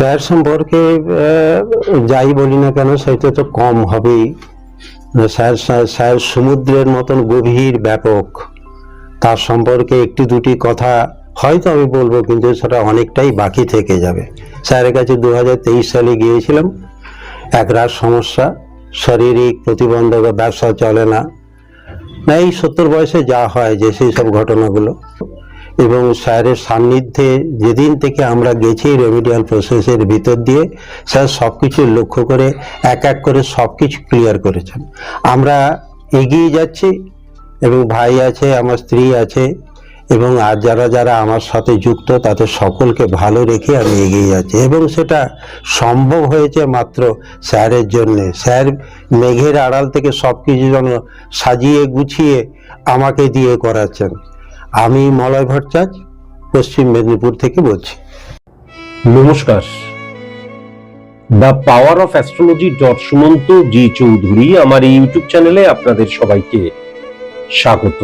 Sir সম্পর্কে যাই বলি না কেন সেটা তো কম হবেই। স্যার স্যার সমুদ্রের মতন গভীর ব্যাপক, তার সম্পর্কে একটি দুটি কথা হয়তো আমি বলবো, কিন্তু সেটা অনেকটাই বাকি থেকে যাবে। স্যারের কাছে 2023 সালে গিয়েছিলাম। একরাশ সমস্যা, শারীরিক প্রতিবন্ধক, ব্যবসা চলে না, এই 70 বয়সে যা হয় যে সেই সব ঘটনাগুলো। এবং স্যারের সান্নিধ্যে যেদিন থেকে আমরা গেছি রেমিডিয়াল প্রসেসের ভিতর দিয়ে, স্যার সব কিছু লক্ষ্য করে এক এক করে সব কিছু ক্লিয়ার করেছেন। আমরা এগিয়ে যাচ্ছি এবং ভাই আছে, আমার স্ত্রী আছে এবং আর যারা যারা আমার সাথে যুক্ত তাদের সকলকে ভালো রেখে আমি এগিয়ে যাচ্ছি। এবং সেটা সম্ভব হয়েছে মাত্র স্যারের জন্যে। স্যার মেঘের আড়াল থেকে সব কিছু যেন সাজিয়ে গুছিয়ে আমাকে দিয়ে করাচ্ছেন। আমি মলয় ভট্টাচার্য, পশ্চিম মেদিনীপুর থেকে বলছি। নমস্কার। The power of astrology Sumanta G Chowdhury আমার এই ইউটিউব চ্যানেলে আপনাদের সবাইকে স্বাগত।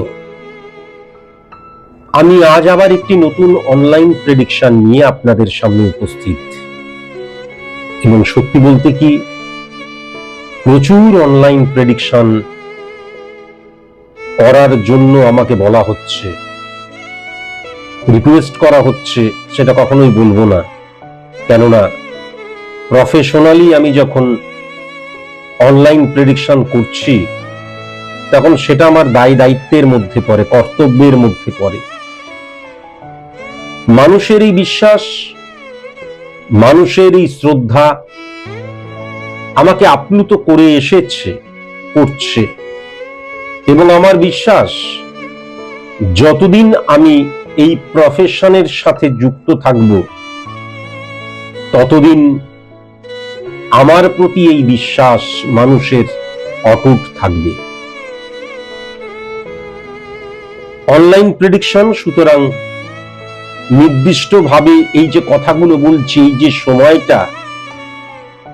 আমি আজ আবার একটি নতুন অনলাইন প্রেডিকশন নিয়ে আপনাদের সামনে উপস্থিত। এবং সত্যি বলতে কি, প্রচুর অনলাইন প্রেডিকশন করার জন্য আমাকে বলা হচ্ছে, রিকোয়েস্ট করা হচ্ছে। সেটা কখনোই বলবো না, কেননা প্রফেশনালি আমি যখন অনলাইন প্রেডিকশন করছি তখন সেটা আমার দায় দায়িত্বের মধ্যে পড়ে, কর্তব্যের মধ্যে পড়ে। মানুষের এই বিশ্বাস, মানুষের এই শ্রদ্ধা আমাকে আপ্লুত করে এসেছে, করছে। এবং আমার বিশ্বাস, যতদিন আমি এই প্রফেশনের সাথে যুক্ত থাকব ততদিন আমার প্রতি এই বিশ্বাস মানুষের অটুট থাকবে। অনলাইন প্রেডিকশন, সুতরাং নির্দিষ্টভাবে এই যে কথাগুলো বলছি, এই যে সময়টা,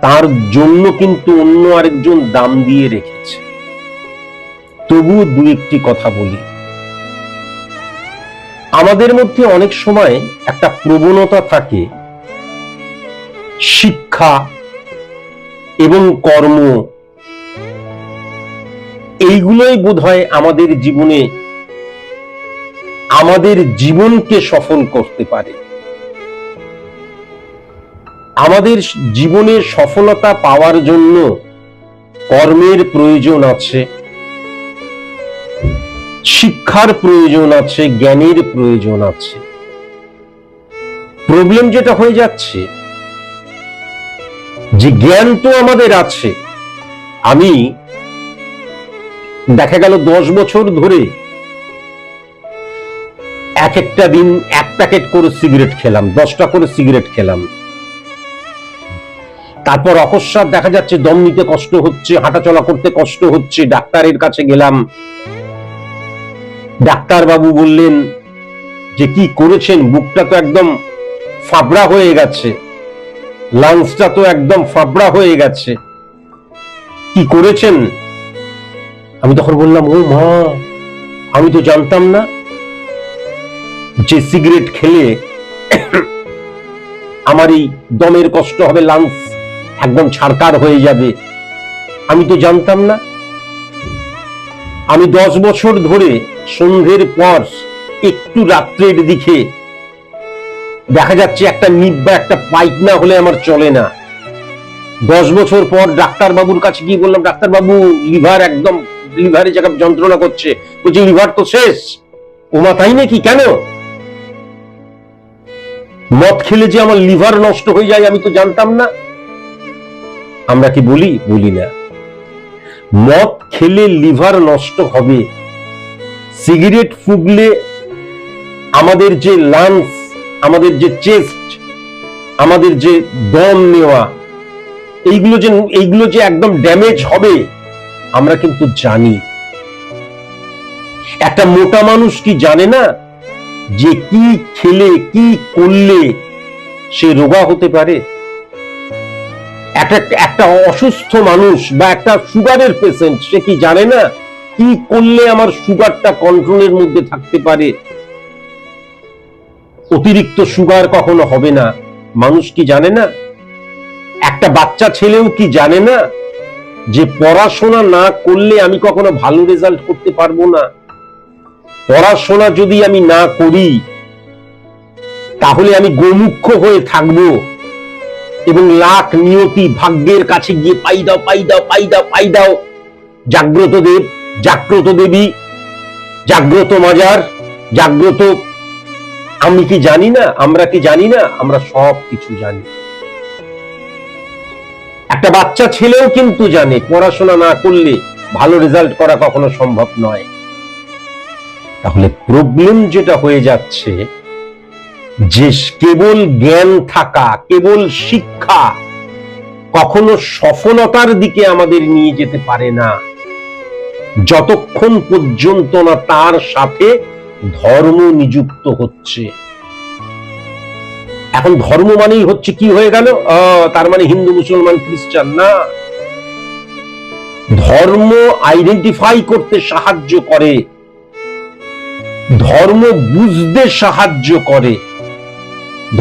তার জন্য কিন্তু অন্য আরেকজন দাম দিয়ে রেখেছে। তবুও দু একটি কথা বলি। আমাদের মধ্যে অনেক সময় একটা প্রবণতা থাকে শিক্ষা এবং কর্ম, এইগুলোই বোধহয় আমাদের জীবনে আমাদের জীবনকে সফল করতে পারে। আমাদের জীবনের সফলতা পাওয়ার জন্য কর্মের প্রয়োজন আছে, শিক্ষার প্রয়োজন আছে, জ্ঞানের প্রয়োজন আছে। প্রবলেম যেটা হয়ে যাচ্ছে, যে জ্ঞান তো আমাদের আছে, আমি দেখা গেল 10 বছর ধরে এক একটা দিন 1 প্যাকেট করে সিগারেট খেলাম, 10টা করে সিগারেট খেলাম। তারপর অকস্মাৎ দেখা যাচ্ছে দম নিতে কষ্ট হচ্ছে, হাঁটাচলা করতে কষ্ট হচ্ছে, ডাক্তারের কাছে গেলাম। ডাক্তার বাবু বললেন যে কি করেছেন, বুকটা তো একদম ফাবড়া হয়ে গেছে, লাংসটা তো একদম ফাবড়া হয়ে গেছে, কি করেছেন? আমি তখন বললাম, ও মা, আমি তো জানতাম না যে সিগারেট খেলে আমার এই দমের কষ্ট হবে, লাংস একদম ছারকার হয়ে যাবে। আমি তো জানতাম না। আমি 10 বছর ধরে সন্ধ্যের পর একটু রাত্রের দিকে দেখা যাচ্ছে একটা নিব্বা, একটা পায়খানা হলে আমার চলে না। 10 বছর পর ডাক্তার বাবুর কাছে গিয়ে বললাম, ডাক্তার বাবু, লিভার একদম, লিভারে জায়গা যন্ত্রণা করছে। বলছে, লিভার তো শেষ। ওমা, তাই নাকি? কেন? মদ খেলে যে আমার লিভার নষ্ট হয়ে যায় আমি তো জানতাম না। আমরা কি বলি? বলি না। মদ খেলে লিভার নষ্ট হবে, সিগারেট ফুগলে আমাদের যে লাংস, আমাদের যে চেস্ট, আমাদের যে দম নেওয়া, এইগুলো যে একদম ড্যামেজ হবে আমরা কিন্তু জানি। একটা মোটা মানুষ কি জানে না যে কি খেলে, কি করলে সে রোগা হতে পারে? একটা অসুস্থ মানুষ বা একটা সুগারের পেশেন্ট, সে কি জানে না কি করলে আমার সুগারটা কন্ট্রোলের মধ্যে থাকতে পারে? অতিরিক্ত সুগার কখনো হবে না, মানুষ কি জানে না? একটা বাচ্চা ছেলেও কি জানে না যে পড়াশোনা না করলে আমি কখনো ভালো রেজাল্ট করতে পারবো না? পড়াশোনা যদি আমি না করি তাহলে আমি গোমুখ্য হয়ে থাকবো এবং লাখ নিয়তি ভাগ্যের কাছে গিয়ে পাই দাও পাই দাও পাই দাও পাই দাও। জাগ্রত দেব, জাগ্রত দেবী, জাগ্রত মাজার, জাগ্রত। আমি কি জানি না? আমরা কি জানি না? আমরা সব কিছু জানি। একটা বাচ্চা ছেলেও কিন্তু জানে পড়াশোনা না করলে ভালো রেজাল্ট করা কখনো সম্ভব নয়। তাহলে প্রবলেম যেটা হয়ে যাচ্ছে যে কেবল জ্ঞান থাকা, কেবল শিক্ষা কখনো সফলতার দিকে আমাদের নিয়ে যেতে পারে না, যতক্ষণ পর্যন্ত না তার সাথে ধর্ম নিযুক্ত হচ্ছে। এখন ধর্ম মানেই হচ্ছে কি হয়ে গেল, তার মানে হিন্দু, মুসলমান, খ্রিস্টান না। ধর্ম আইডেন্টিফাই করতে সাহায্য করে, ধর্ম বুঝতে সাহায্য করে।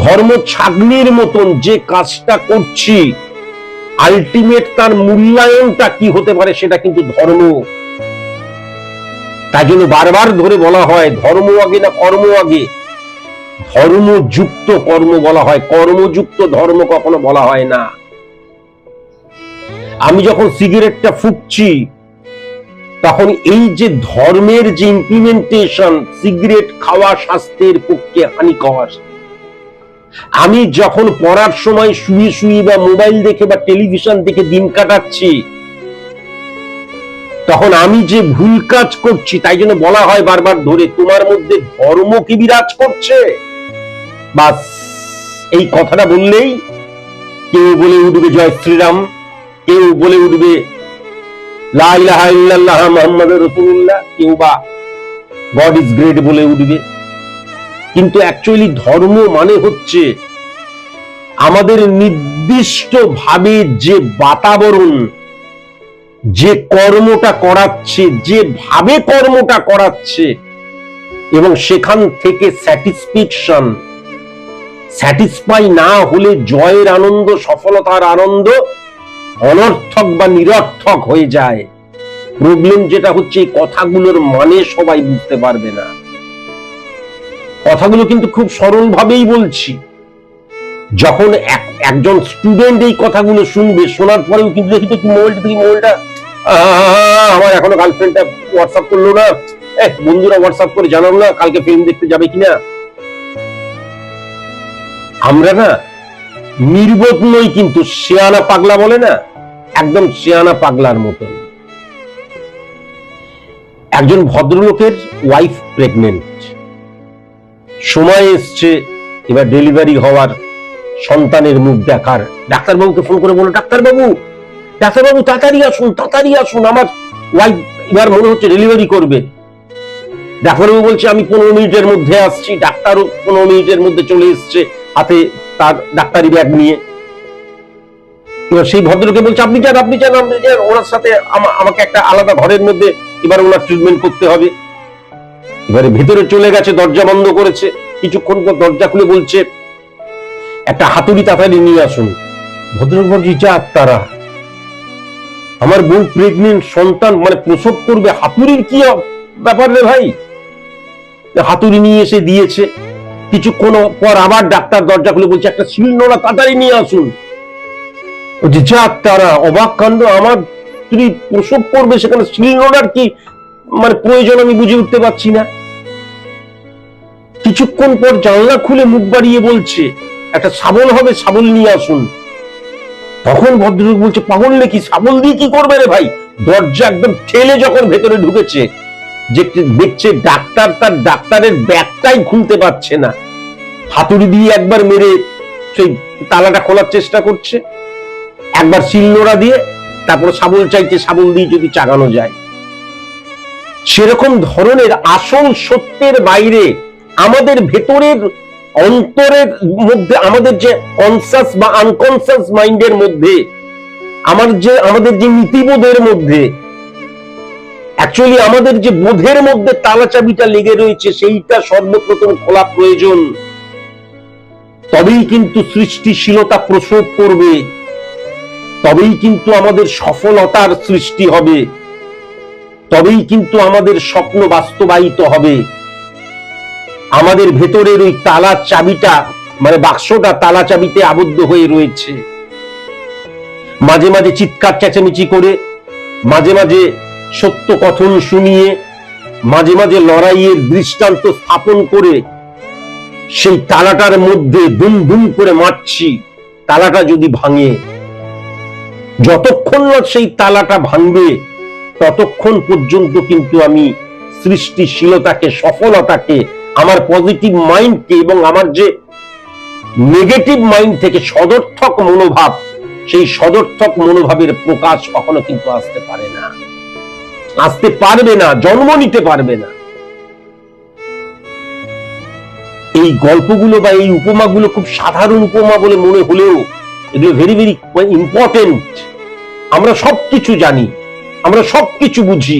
ধর্ম ছাগনির মতন যে কাজটা করছি আলটিমেট তার মূল্যায়নটা কি হতে পারে সেটা কিন্তু ধর্ম। তাই জন্য বারবার ধরে বলা হয় ধর্ম আগে না কর্ম আগে। ধর্মযুক্ত কর্ম বলা হয়, কর্মযুক্ত ধর্ম কখনো বলা হয় না। আমি যখন সিগারেটটা ফুঁকছি তখন এই যে ধর্মের যে ইমপ্লিমেন্টেশন, সিগারেট খাওয়া স্বাস্থ্যের পক্ষে হানিকর। আমি যখন পড়ার সময় শুয়ে শুয়ে বা মোবাইল দেখে বা টেলিভিশন দেখে দিন কাটাচ্ছি তখন আমি যে ভুল কাজ করছি, তাই জন্য বলা হয় বারবার ধরে তোমার মধ্যে ধর্ম কি বিরাজ করছে। বাস এই কথাটা বললেই কেউ বলে উঠবে জয় শ্রীরাম, কেউ বলে উঠবে লা ইলাহা ইল্লাল্লাহ মুহাম্মাদুর রাসূলুল্লাহ, কেউ বা গড ইজ গ্রেট বলে উঠবে। কিন্তু অ্যাকচুয়ালি ধর্ম মানে হচ্ছে আমাদের নির্দিষ্ট ভাবে যে বাতাবরণ, যে কর্মটা করাচ্ছে, যে ভাবে কর্মটা করাচ্ছে এবং সেখান থেকে স্যাটিসফ্যাকশন, স্যাটিসফাই না হলে জয়ের আনন্দ, সফলতার আনন্দ অনর্থক বা নিরর্থক হয়ে যায়। প্রবলেম যেটা হচ্ছে এই কথাগুলোর মানে সবাই বুঝতে পারবে না। কথাগুলো কিন্তু খুব সরল ভাবেই বলছি। যখন একজন স্টুডেন্ট এই কথাগুলো শুনবে, শোনার পরেও কিন্তু দেখি মোবাইলটা আমার এখনো গার্লফ্রেন্ডটা হোয়াটসঅ্যাপ করলো না, বন্ধুরা হোয়াটসঅ্যাপ করে জানালো না কালকে ফিল্ম দেখতে যাবে কিনা। আমরা না নির্বোধ নই, কিন্তু শেয়ানা পাগলা বলে না, একদম শেয়ানা পাগলার মতন। একজন ভদ্রলোকের ওয়াইফ প্রেগনেন্ট, সময় এসছে এবার ডেলিভারি হওয়ার, সন্তানের মুখ দেখার। ডাক্তারবাবুকে ফোন করে বলল, ডাক্তারবাবু তাড়াতাড়ি আসুন, আমার ওয়াইফ এবার মনে হচ্ছে ডেলিভারি করবে। ডাক্তারবাবু বলছে আমি 15 মিনিটের মধ্যে আসছি। ডাক্তারও 15 মিনিটের মধ্যে চলে এসছে হাতে তার ডাক্তারি ব্যাগ নিয়ে। এবার সেই ভদ্রলোকে বলছে আপনি যান, ওনার সাথে আমাকে একটা আলাদা ঘরের মধ্যে এবার ওনার ট্রিটমেন্ট করতে হবে। এবারে ভেতরে চলে গেছে, দরজা বন্ধ করেছে। কিছুক্ষণ পর দরজা খুলে বলছে একটা হাতুড়ি তাড়াতাড়ি নিয়ে আসুন। ভদ্রলোক বলছে যা তারা, আমার বোন প্রেগনেন্ট, সন্তান মানে প্রসব করবে, হাতুড়ির কি ব্যাপার রে ভাই। হাতুড়ি নিয়ে এসে দিয়েছে। কিছুক্ষণ পর আবার ডাক্তার দরজা খুলে বলছে একটা শিলনোড়া তাড়াতাড়ি নিয়ে আসুন। যা তারা, অবাক কাণ্ড, আমার স্ত্রী প্রসব করবে সেখানে শিলনোড়ার কি মানে প্রয়োজন আমি বুঝে উঠতে পারছি না। কিছুক্ষণ পর জানলা খুলে মুখ বাড়িয়ে বলছে একটা শাবল হবে, শাবল নিয়ে আসুন। তখন ভদ্রলোক বলছে পাগল নাকি, শাবল দিয়ে কি করবে রে ভাই। দরজা একদম ঠেলে যখন ভেতরে ঢুকেছে, যে দেখছে ডাক্তার তার ডাক্তারের ব্যাগটাই খুলতে পারছে না, হাতুড়ি দিয়ে একবার মেরে সেই তালাটা খোলার চেষ্টা করছে, একবার শিলনোড়া দিয়ে, তারপর শাবল চাইছে, শাবল দিয়ে যদি চাগানো যায়। সেরকম ধরনের আসল সত্যের বাইরে আমাদের ভেতরের অন্তরের মধ্যে, আমাদের যে কনসাস বা আনকনসাস মাইন্ডের মধ্যে, আমাদের যে নীতিবোধের মধ্যে, অ্যাকচুয়ালি আমাদের যে বোধের মধ্যে তালা চাবিটা লেগে রয়েছে, সেইটা সর্বপ্রথম খোলা প্রয়োজন। তবেই কিন্তু সৃষ্টিশীলতা প্রসব করবে। তবেই কিন্তু আমাদের সফলতার সৃষ্টি হবে, তবেই কিন্তু আমাদের স্বপ্ন বাস্তবায়িত হবে। আমাদের ভেতরের ওই তালা চাবিটা, মানে বাক্সটা তালা চাবিতে আবদ্ধ হয়ে রয়েছে। মাঝে মাঝে চিৎকার চেঁচামেচি করে, মাঝে মাঝে সত্য কথন শুনিয়ে, মাঝে মাঝে লড়াইয়ের দৃষ্টান্ত স্থাপন করে সেই তালাটার মধ্যে দুম দুম করে মারছি। তালাটা যদি ভাঙে, যতক্ষণ না সেই তালাটা ভাঙবে ততক্ষণ পর্যন্ত কিন্তু আমি সৃষ্টিশীলতাকে, সফলতাকে, আমার পজিটিভ মাইন্ডকে এবং আমার যে নেগেটিভ মাইন্ড থেকে সদর্থক মনোভাব, সেই সদর্থক মনোভাবের প্রকাশ কখনো কিন্তু আসতে পারে না, আসতে পারবে না, জন্ম নিতে পারবে না। এই গল্পগুলো বা এই উপমাগুলো খুব সাধারণ উপমা বলে মনে হলেও এগুলো ভেরি ভেরি ইম্পর্টেন্ট। আমরা সবকিছু জানি, আমরা সবকিছু বুঝি,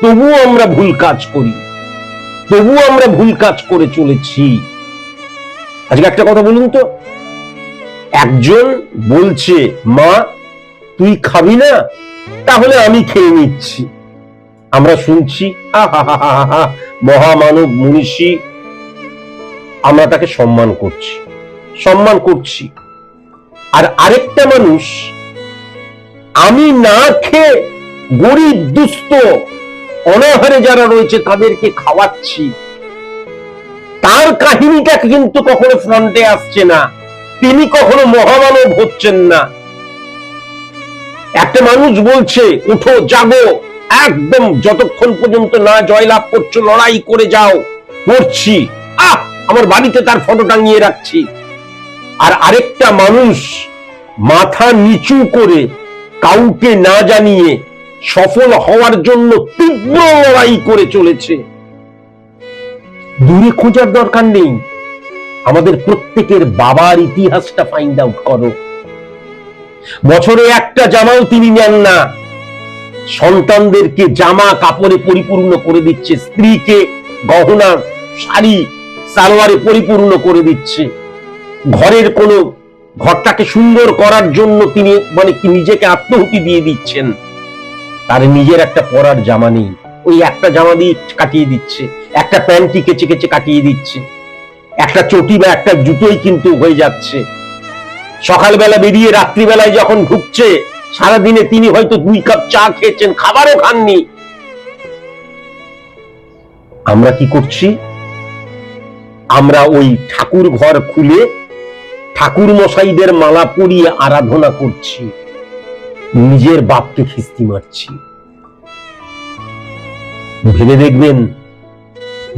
তবুও আমরা ভুল কাজ করি, তবুও আমরা ভুল কাজ করে চলেছি। আজকে একটা কথা বলুন তো, একজন বলছে, মা তুই খাবি না, তাহলে আমি খেয়ে নিচ্ছি। আমরা শুনছি, মহামানব মনীষী, আমরা তাকে সম্মান করছি, সম্মান করছি। আর আরেকটা মানুষ, আমি না খেয়ে গরিব দুস্থ অনাহারে যারা রয়েছে তাদেরকে খাওয়াচ্ছি, তার কাহিনীটা কিন্তু কখনো ফ্রন্টে আসছে না, তিনি কখনো মহামানব হচ্ছেন না। একটা মানুষ বলছে, উঠো জাগো, একদম যতক্ষণ পর্যন্ত না জয়লাভ করছো লড়াই করে যাও, করছি, আমার বাড়িতে তার ফটো টাঙিয়ে রাখছি। আর আরেকটা মানুষ মাথা নিচু করে কাউকে না জানিয়ে সফল হওয়ার জন্য তীব্র লড়াই করে চলেছে। দূরে খোঁজার দরকার নেই, আমাদের প্রত্যেকের বাবার ইতিহাসটা ফাইন্ড আউট করো। বছরে একটা জামাও তিনি নেন না, সন্তানদেরকে জামা কাপড়ে পরিপূর্ণ করে দিচ্ছে, স্ত্রীকে গহনা শাড়ি সালোয়ারে পরিপূর্ণ করে দিচ্ছে। ঘরের কোনো ঘরটাকে সুন্দর করার জন্য তিনি মানে কি নিজেকে আত্মহুতি দিয়ে দিচ্ছেন। তার নিজের একটা পরার জামা নেই, ওই একটা জামা দিয়ে কাটিয়ে দিচ্ছে, একটা প্যান্টটি কেচে কেচে কাটিয়ে দিচ্ছে, একটা চটি বা একটা জুতোই কিন্তু হয়ে যাচ্ছে। সকালবেলা বেরিয়ে রাত্রিবেলায় যখন ঢুকছে, সারাদিনে তিনি হয়তো 2 কাপ চা খেয়েছেন, খাবারও খাননি। আমরা কি করছি? আমরা ওই ঠাকুর ঘর খুলে ঠাকুর মশাইদের মালা পরিয়ে আরাধনা করছি, নিজের বাপকে খিস্তি মারছি। ভেবে দেখবেন,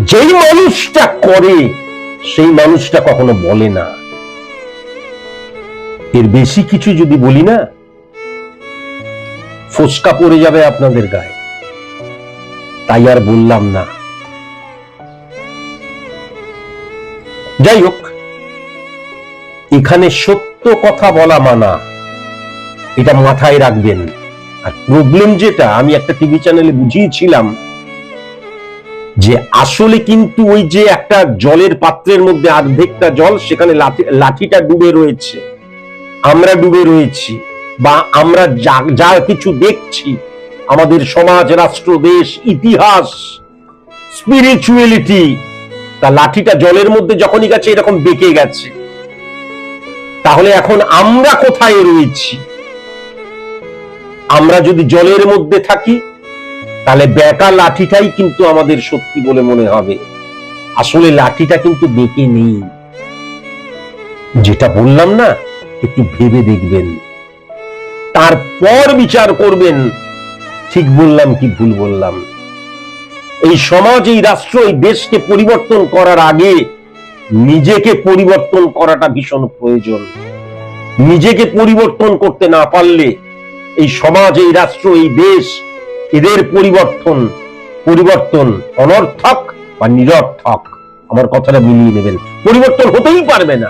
যেই মানুষটা করে সেই মানুষটা কখনো বলে না। এর বেশি কিছু যদি বলি না, ফোসকা পড়ে যাবে আপনাদের গায়ে, তাই আর বললাম না। যাই হোক, এখানে সত্য কথা বলা মানা, এটা মাথায় রাখবেন। আর প্রবলেম যেটা আমি একটা টিভি চ্যানেলে বুঝিয়েছিলাম, যে আসলে কিন্তু ওই যে একটা জলের পাত্রের মধ্যে অর্ধেকটা জল, সেখানে লাঠিটা ডুবে রয়েছে, আমরা ডুবে রয়েছি, বা আমরা যা কিছু দেখছি, আমাদের সমাজ, রাষ্ট্র, দেশ, ইতিহাস, স্পিরিচুয়ালিটি, তা লাঠিটা জলের মধ্যে যখনই গেছে এরকম বেঁকে গেছে। তাহলে এখন আমরা কোথায় রয়েছি? আমরা যদি জলের মধ্যে থাকি, তাহলে বেঁকা লাঠিটাই কিন্তু আমাদের সত্যি বলে মনে হবে। আসলে লাঠিটা কিন্তু বেঁকে নেই। যেটা বললাম না, একটু ভেবে দেখবেন, তারপর বিচার করবেন ঠিক বললাম কি ভুল বললাম। এই সমাজ, এই রাষ্ট্র, এই দেশকে পরিবর্তন করার আগে নিজেকে পরিবর্তন করাটা ভীষণ প্রয়োজন। নিজেকে পরিবর্তন করতে না পারলে এই সমাজ, এই রাষ্ট্র, এই দেশ, এদের পরিবর্তন অনর্থক বা নিরর্থক। আমার কথাটা মিলিয়ে নেবেন, পরিবর্তন হতেই পারবে না।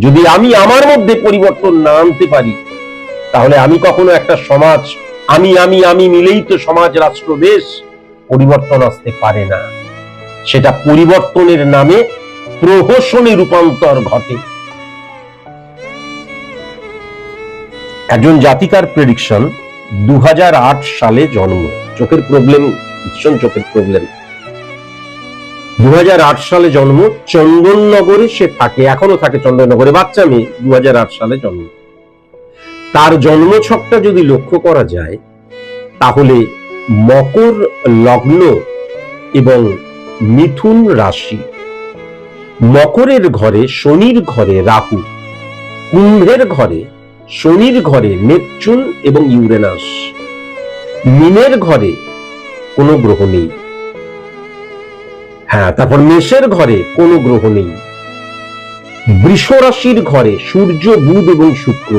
যদি আমি আমার মধ্যে পরিবর্তন না আনতে পারি, তাহলে আমি কখনো একটা সমাজ, আমি মিলেই তো সমাজ, রাষ্ট্র, দেশ, পরিবর্তন আসতে পারে না। সেটা পরিবর্তনের নামে প্রহসনে রূপান্তর ঘটে। একজন জাতিকার প্রেডিকশন 2008 সালে জন্ম, চোখের প্রবলেম, ভীষণ চোখের প্রবলেম। 2008 সালে জন্ম, চন্দননগরে সে থাকে, এখনো থাকে চন্দননগরে, বাচ্চা মেয়ে, 2008 সালে জন্ম। তার জন্মছকটা যদি লক্ষ্য করা যায় তাহলে মকর লগ্ন এবং মিথুন রাশি। মকরের ঘরে শনির ঘরে রাহু, কুম্ভের ঘরে শনির ঘরে নেপচুন এবং ইউরেনাস, মীনের ঘরে কোনো গ্রহ নেই। হ্যাঁ, তারপর মেষের ঘরে কোনো গ্রহ নেই। বৃষ রাশির ঘরে সূর্য, বুধ এবং শুক্র।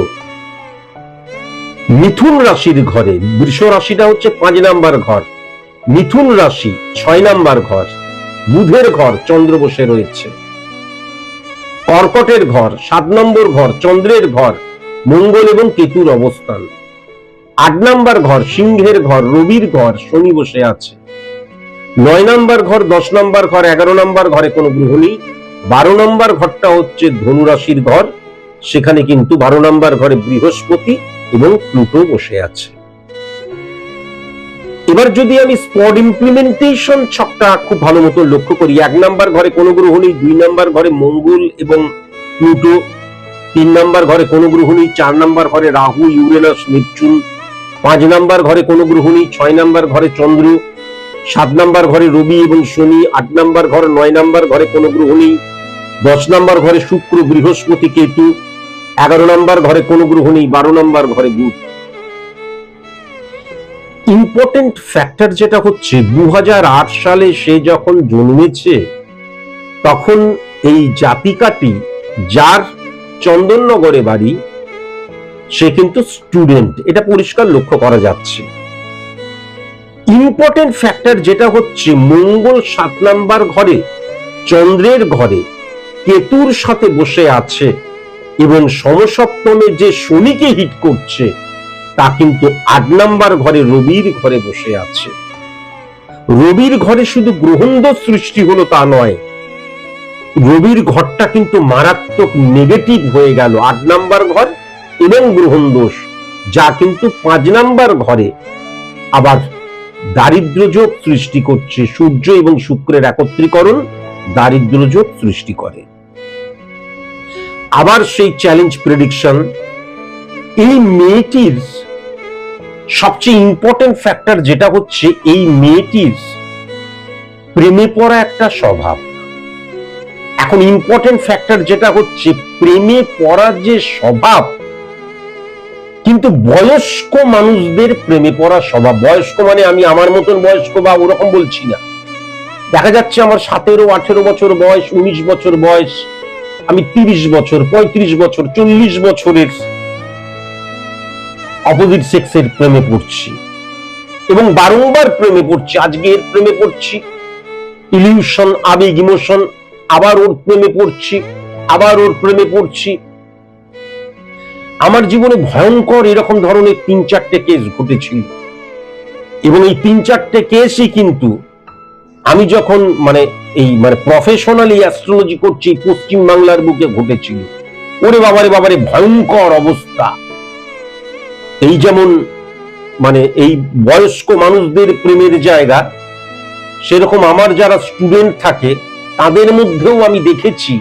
মিথুন রাশির ঘরে, বৃষ রাশিটা হচ্ছে 5 নাম্বার ঘর, মিথুন রাশি 6 নাম্বার ঘর, বুধের ঘর চন্দ্র বসে রয়েছে। কর্কটের ঘর 7 নম্বর ঘর, চন্দ্রের ঘর, মঙ্গল এবং কেতুর অবস্থান। 8 নাম্বার ঘর সিংহের ঘর, রবির ঘর, শনি বসে আছে। 9 নাম্বার ঘর, 10 নাম্বার ঘর, 11 নাম্বার ঘরে কোনো গ্রহ নেই। 12 নাম্বার ঘরটা হচ্ছে ধনু রাশির ঘর, সেখানে কিন্তু 12 নাম্বার ঘরে বৃহস্পতি এবং প্লুটো বসে আছে। এবার যদি আমি স্পট ইমপ্লিমেন্টেশন ছকটা খুব ভালো মতো লক্ষ্য করি, 1 নাম্বার ঘরে কোনো গ্রহ নেই, 2 নাম্বার ঘরে মঙ্গল এবং প্লুটো, 3 নাম্বার ঘরে কোনো গ্রহ নেই, 4 নাম্বার ঘরে রাহু, ইউরেনাস, নেপচুন, 5 নাম্বার ঘরে কোনো গ্রহ নেই, 6 নাম্বার ঘরে চন্দ্র, 7 নাম্বার ঘরে রবি এবং শনি, 8 নাম্বার ঘর, 9 নাম্বার ঘরে কোনো গ্রহ নেই, 10 নাম্বার ঘরে শুক্র, বৃহস্পতি, কেতু, 11 নাম্বার ঘরে কোনো গ্রহ নেই, 12 নাম্বার ঘরে বুধ। ইম্পর্টেন্ট ফ্যাক্টর যেটা হচ্ছে 2008 সালে সে যখন জন্মেছে তখন এই জাতিকাটি, যার চন্দননগরে বাড়ি, সে কিন্তু স্টুডেন্ট, এটা পরিষ্কার লক্ষ্য করা যাচ্ছে। ইম্পর্টেন্ট ফ্যাক্টর যেটা হচ্ছে মঙ্গল 7 নাম্বার ঘরে, চন্দ্রের ঘরে কেতুর সাথে বসে আছে এবং সমসপ্তমে যে শনিকে হিট করছে তা কিন্তু 8 নাম্বার ঘরে রবির ঘরে বসে আছে। রবির ঘরে শুধু গ্রহণদোষ সৃষ্টি হলো তা নয়, রবির ঘরটা কিন্তু মারাত্মক নেগেটিভ হয়ে গেল, 8 নাম্বার ঘর এবং গ্রহণদোষ, যা কিন্তু 5 নাম্বার ঘরে আবার দারিদ্র যোগ সৃষ্টি করছে। সূর্য এবং শুক্রের একত্রীকরণ দারিদ্র যোগ সৃষ্টি করে। আবার সেই চ্যালেঞ্জ প্রেডিকশন, এই মেয়েটির সবচেয়ে ইম্পর্টেন্ট ফ্যাক্টর যেটা হচ্ছে এই মেয়েটির প্রেমে পড়া একটা স্বভাব। এখন ইম্পর্টেন্ট ফ্যাক্টর যেটা হচ্ছে প্রেমে পড়ার যে স্বভাব, কিন্তু বয়স্ক মানুষদের প্রেমে পড়া স্বভাব। বয়স্ক মানে আমি আমার মতন বয়স্ক বা ওরকম বলছি না, দেখা যাচ্ছে আমার 17-18 বছর বয়স, 19 বছর বয়স, আমি 30 বছর, 35 বছর, 40 বছরের অপোজিট সেক্সের প্রেমে পড়ছি এবং বারংবার প্রেমে পড়ছি। আজকে এর প্রেমে পড়ছি, ইলিউশন, আবেগ, ইমোশন, আবার ওর প্রেমে পড়ছি, আবার ওর প্রেমে পড়ছি। আমার জীবনে ভয়ঙ্কর এরকম ধরনের 3-4টে কেস ঘটেছিল এবং এই 3-4টে কেসই কিন্তু আমি যখন মানে প্রফেশনালি অ্যাস্ট্রোলজি করছি পশ্চিম বাংলার বুকে ঘটেছিল। ওরে বাবারে ভয়ঙ্কর অবস্থা। এই যেমন এই বয়স্ক মানুষদের প্রেমের জায়গা, সেরকম আমার যারা স্টুডেন্ট থাকে তাদের মধ্যেও আমি দেখেছি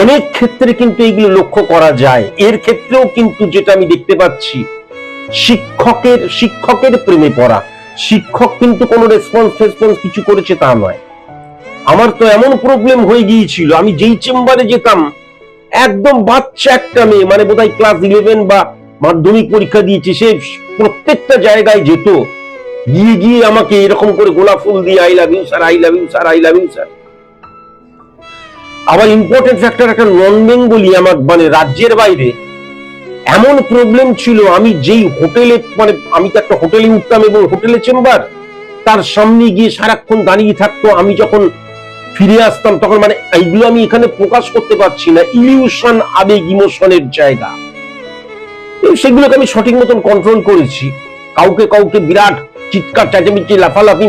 অনেক ক্ষেত্রে কিন্তু এইগুলো লক্ষ্য করা যায়। এর ক্ষেত্রেও কিন্তু যেটা আমি দেখতে পাচ্ছি, শিক্ষকের প্রেমে পড়া। শিক্ষক কিন্তু কোনো রেসপন্স কিছু করেছে তা নয়। আমার তো এমন প্রবলেম হয়ে গিয়েছিল, আমি যেই চেম্বারে যেতাম একদম বাচ্চা একটা মেয়ে, বোধহয় ক্লাস 11 বা মাধ্যমিক পরীক্ষা দিয়েছে, সে প্রত্যেকটা জায়গায় যেত, গিয়ে আমাকে এরকম করে গোলাপ ফুল দিয়ে I love you sir, I love you sir, I love you sir. আবার ইম্পর্টেন্ট ফ্যাক্টর, একটা নন বেঙ্গলি আমার রাজ্যের বাইরে এমন প্রবলেম ছিল, আমি যেই হোটেলে আমি তো একটা হোটেলে উঠতাম এবং হোটেলে চেম্বার, তার সামনে গিয়ে সারাক্ষণ দাঁড়িয়ে থাকতো। আমি যখন ফিরে আসতাম তখন এইগুলো আমি এখানে প্রকাশ করতে পারছি না, ইলিউশন, আবেগ, ইমোশনের জায়গা, সেগুলোকে আমি সঠিক মতন কন্ট্রোল করেছি। কাউকে বিরাট চিৎকার চেঁচামেচি লাফালাফি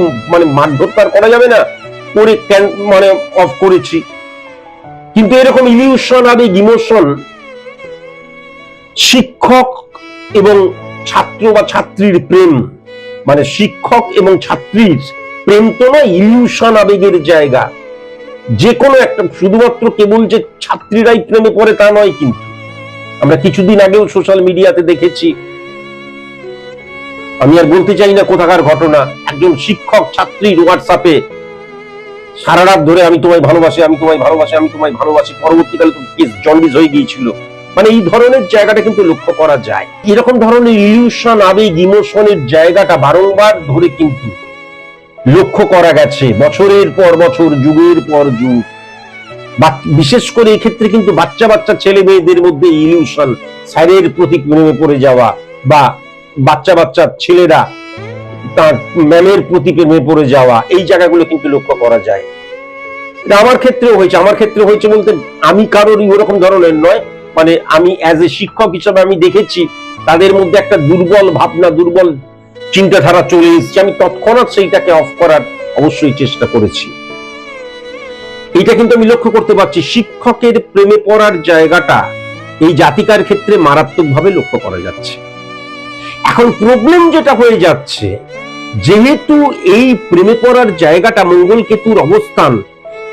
মারধর তার করা যাবে না করে অফ করেছি। কিন্তু এরকম ইলিউশন, আবেগ, ইমোশন শিক্ষক এবং ছাত্র বা ছাত্রীর প্রেম, মানে শিক্ষক এবং ছাত্রীর প্রেম তো নয়, ইলিউশন আবেগের জায়গা। যে কোনো একটা, শুধুমাত্র কেবল যে ছাত্রীরাই প্রেমে পড়ে তা নয়, কিন্তু আমরা কিছুদিন আগেও সোশ্যাল মিডিয়াতে দেখেছি, আমি আর বলতে চাই না কোথাকার ঘটনা, একজন শিক্ষক ছাত্রীর হোয়াটসঅ্যাপে সারা রাত ধরে আমি তোমায় ভালোবাসি, আমি তোমায় ভালোবাসি, আমি তোমায় ভালোবাসি, পরবর্তীকালে তো কেস জন্ডিস হয়ে গিয়েছিল। মানে এই ধরনের জায়গাটা কিন্তু লক্ষ্য করা যায়। এরকম ধরনের ইলিউশন, আবেগ, ইমোশনের জায়গাটা বারংবার ধরে কিন্তু লক্ষ্য করা গেছে, বছরের পর বছর, যুগের পর যুগ। বিশেষ করে এক্ষেত্রে কিন্তু বাচ্চা বাচ্চা ছেলে মেয়েদের মধ্যে ইলিউশন, স্যারের প্রতি প্রেমে পড়ে যাওয়া, বা বাচ্চা বাচ্চা ছেলেরা তার ম্যামের প্রতি প্রেমে পড়ে যাওয়া, এই জায়গাগুলো কিন্তু লক্ষ্য করা যায়। এটা আমার ক্ষেত্রেও হয়েছে। আমার ক্ষেত্রে হয়েছে বলতে আমি কারোর ওরকম ধরনের নয়, মানে আমি অ্যাজ এ শিক্ষক হিসাবে আমি দেখেছি তাদের মধ্যে একটা দুর্বল ভাবনা, দুর্বল চিন্তাধারা চলে এসেছে। আমি তৎক্ষণাৎ সেইটাকে অফ করার অবশ্যই চেষ্টা করেছি। এটা কিন্তু আমি লক্ষ্য করতে পারছি, শিক্ষকের প্রেমে পড়ার জায়গাটা এই জাতিকার ক্ষেত্রে মারাত্মকভাবে লক্ষ্য করা যাচ্ছে। এখন প্রবলেম যেটা হয়ে যাচ্ছে, যেহেতু এই প্রেমে পড়ার জায়গাটা মঙ্গল কেতুর অবস্থান,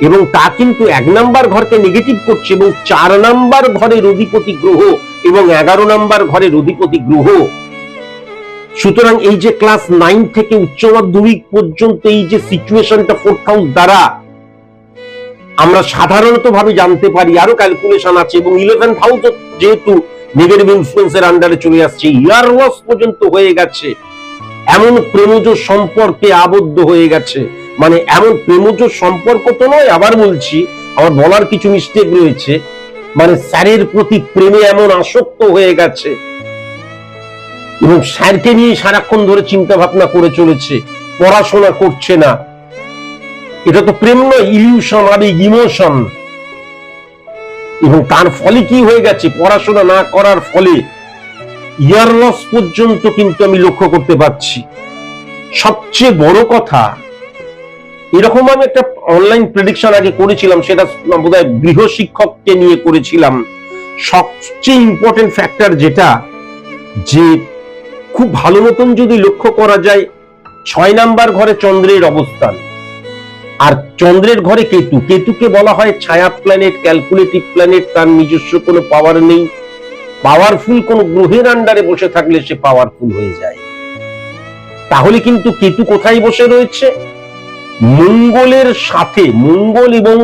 এবং তা কিন্তু 1 নাম্বার ঘরকে নেগেটিভ করছে, এবং 4 নাম্বার ঘরের অধিপতি গ্রহ এবং 11 নাম্বার ঘরের অধিপতি গ্রহ। সুতরাং এই যে ক্লাস 9 থেকে উচ্চ মাধ্যমিক পর্যন্ত এই যে সিচুয়েশনটা 4th হাউস দ্বারা আমরা সাধারণত ভাবে জানতে পারি, আরো ক্যালকুলেশন আছে, এবং 11th হাউস যেহেতু নেগেটিভ ইনফ্লুয়েন্সের আন্ডারে চলে আসছে, ইয়ার লস পর্যন্ত হয়ে গেছে, এমন প্রেমজ সম্পর্কে আবদ্ধ হয়ে গেছে। মানে এমন প্রেমজ সম্পর্ক তো নয়, আবার বলছি, আমার বলার কিছু মিস্টেক রয়েছে, মানে স্যারের প্রতি প্রেমে এমন আসক্ত হয়ে গেছে, এবং স্যারকে নিয়ে সারাক্ষণ ধরে চিন্তা ভাবনা করে চলেছে, পড়াশোনা করছে না। এটা তো প্রেম নয়, ইলিউশন, আবেগ, ইমোশন। এবং তার ফলে কি হয়ে গেছে, পড়াশোনা না করার ফলে ইয়ার লস পর্যন্ত কিন্তু আমি লক্ষ্য করতে পারছি। সবচেয়ে বড় কথা, এরকম আমি একটা অনলাইন প্রেডিকশন আগে করেছিলাম, সেটা বোধহয় গৃহ শিক্ষককে নিয়ে করেছিলাম। সবচেয়ে ইম্পর্টেন্ট ফ্যাক্টর যেটা, যে খুব ভালো মতন যদি লক্ষ্য করা যায়, 6 নাম্বার ঘরে চন্দ্রের অবস্থান, আর চন্দ্রের ঘরে কেতু। কেতুকে বলা হয় ছায়া প্ল্যানেট, ক্যালকুলেটিভ প্ল্যানেট, তার নিজস্ব কোনো পাওয়ার নেই। পাওয়ারফুল কোন গ্রহের আন্ডারে বসে থাকলে সে পাওয়ারফুল হয়ে যায়। তাহলে কিন্তু কেতু কোথায় বসে রয়েছে, মঙ্গলের সাথে। মঙ্গল এবং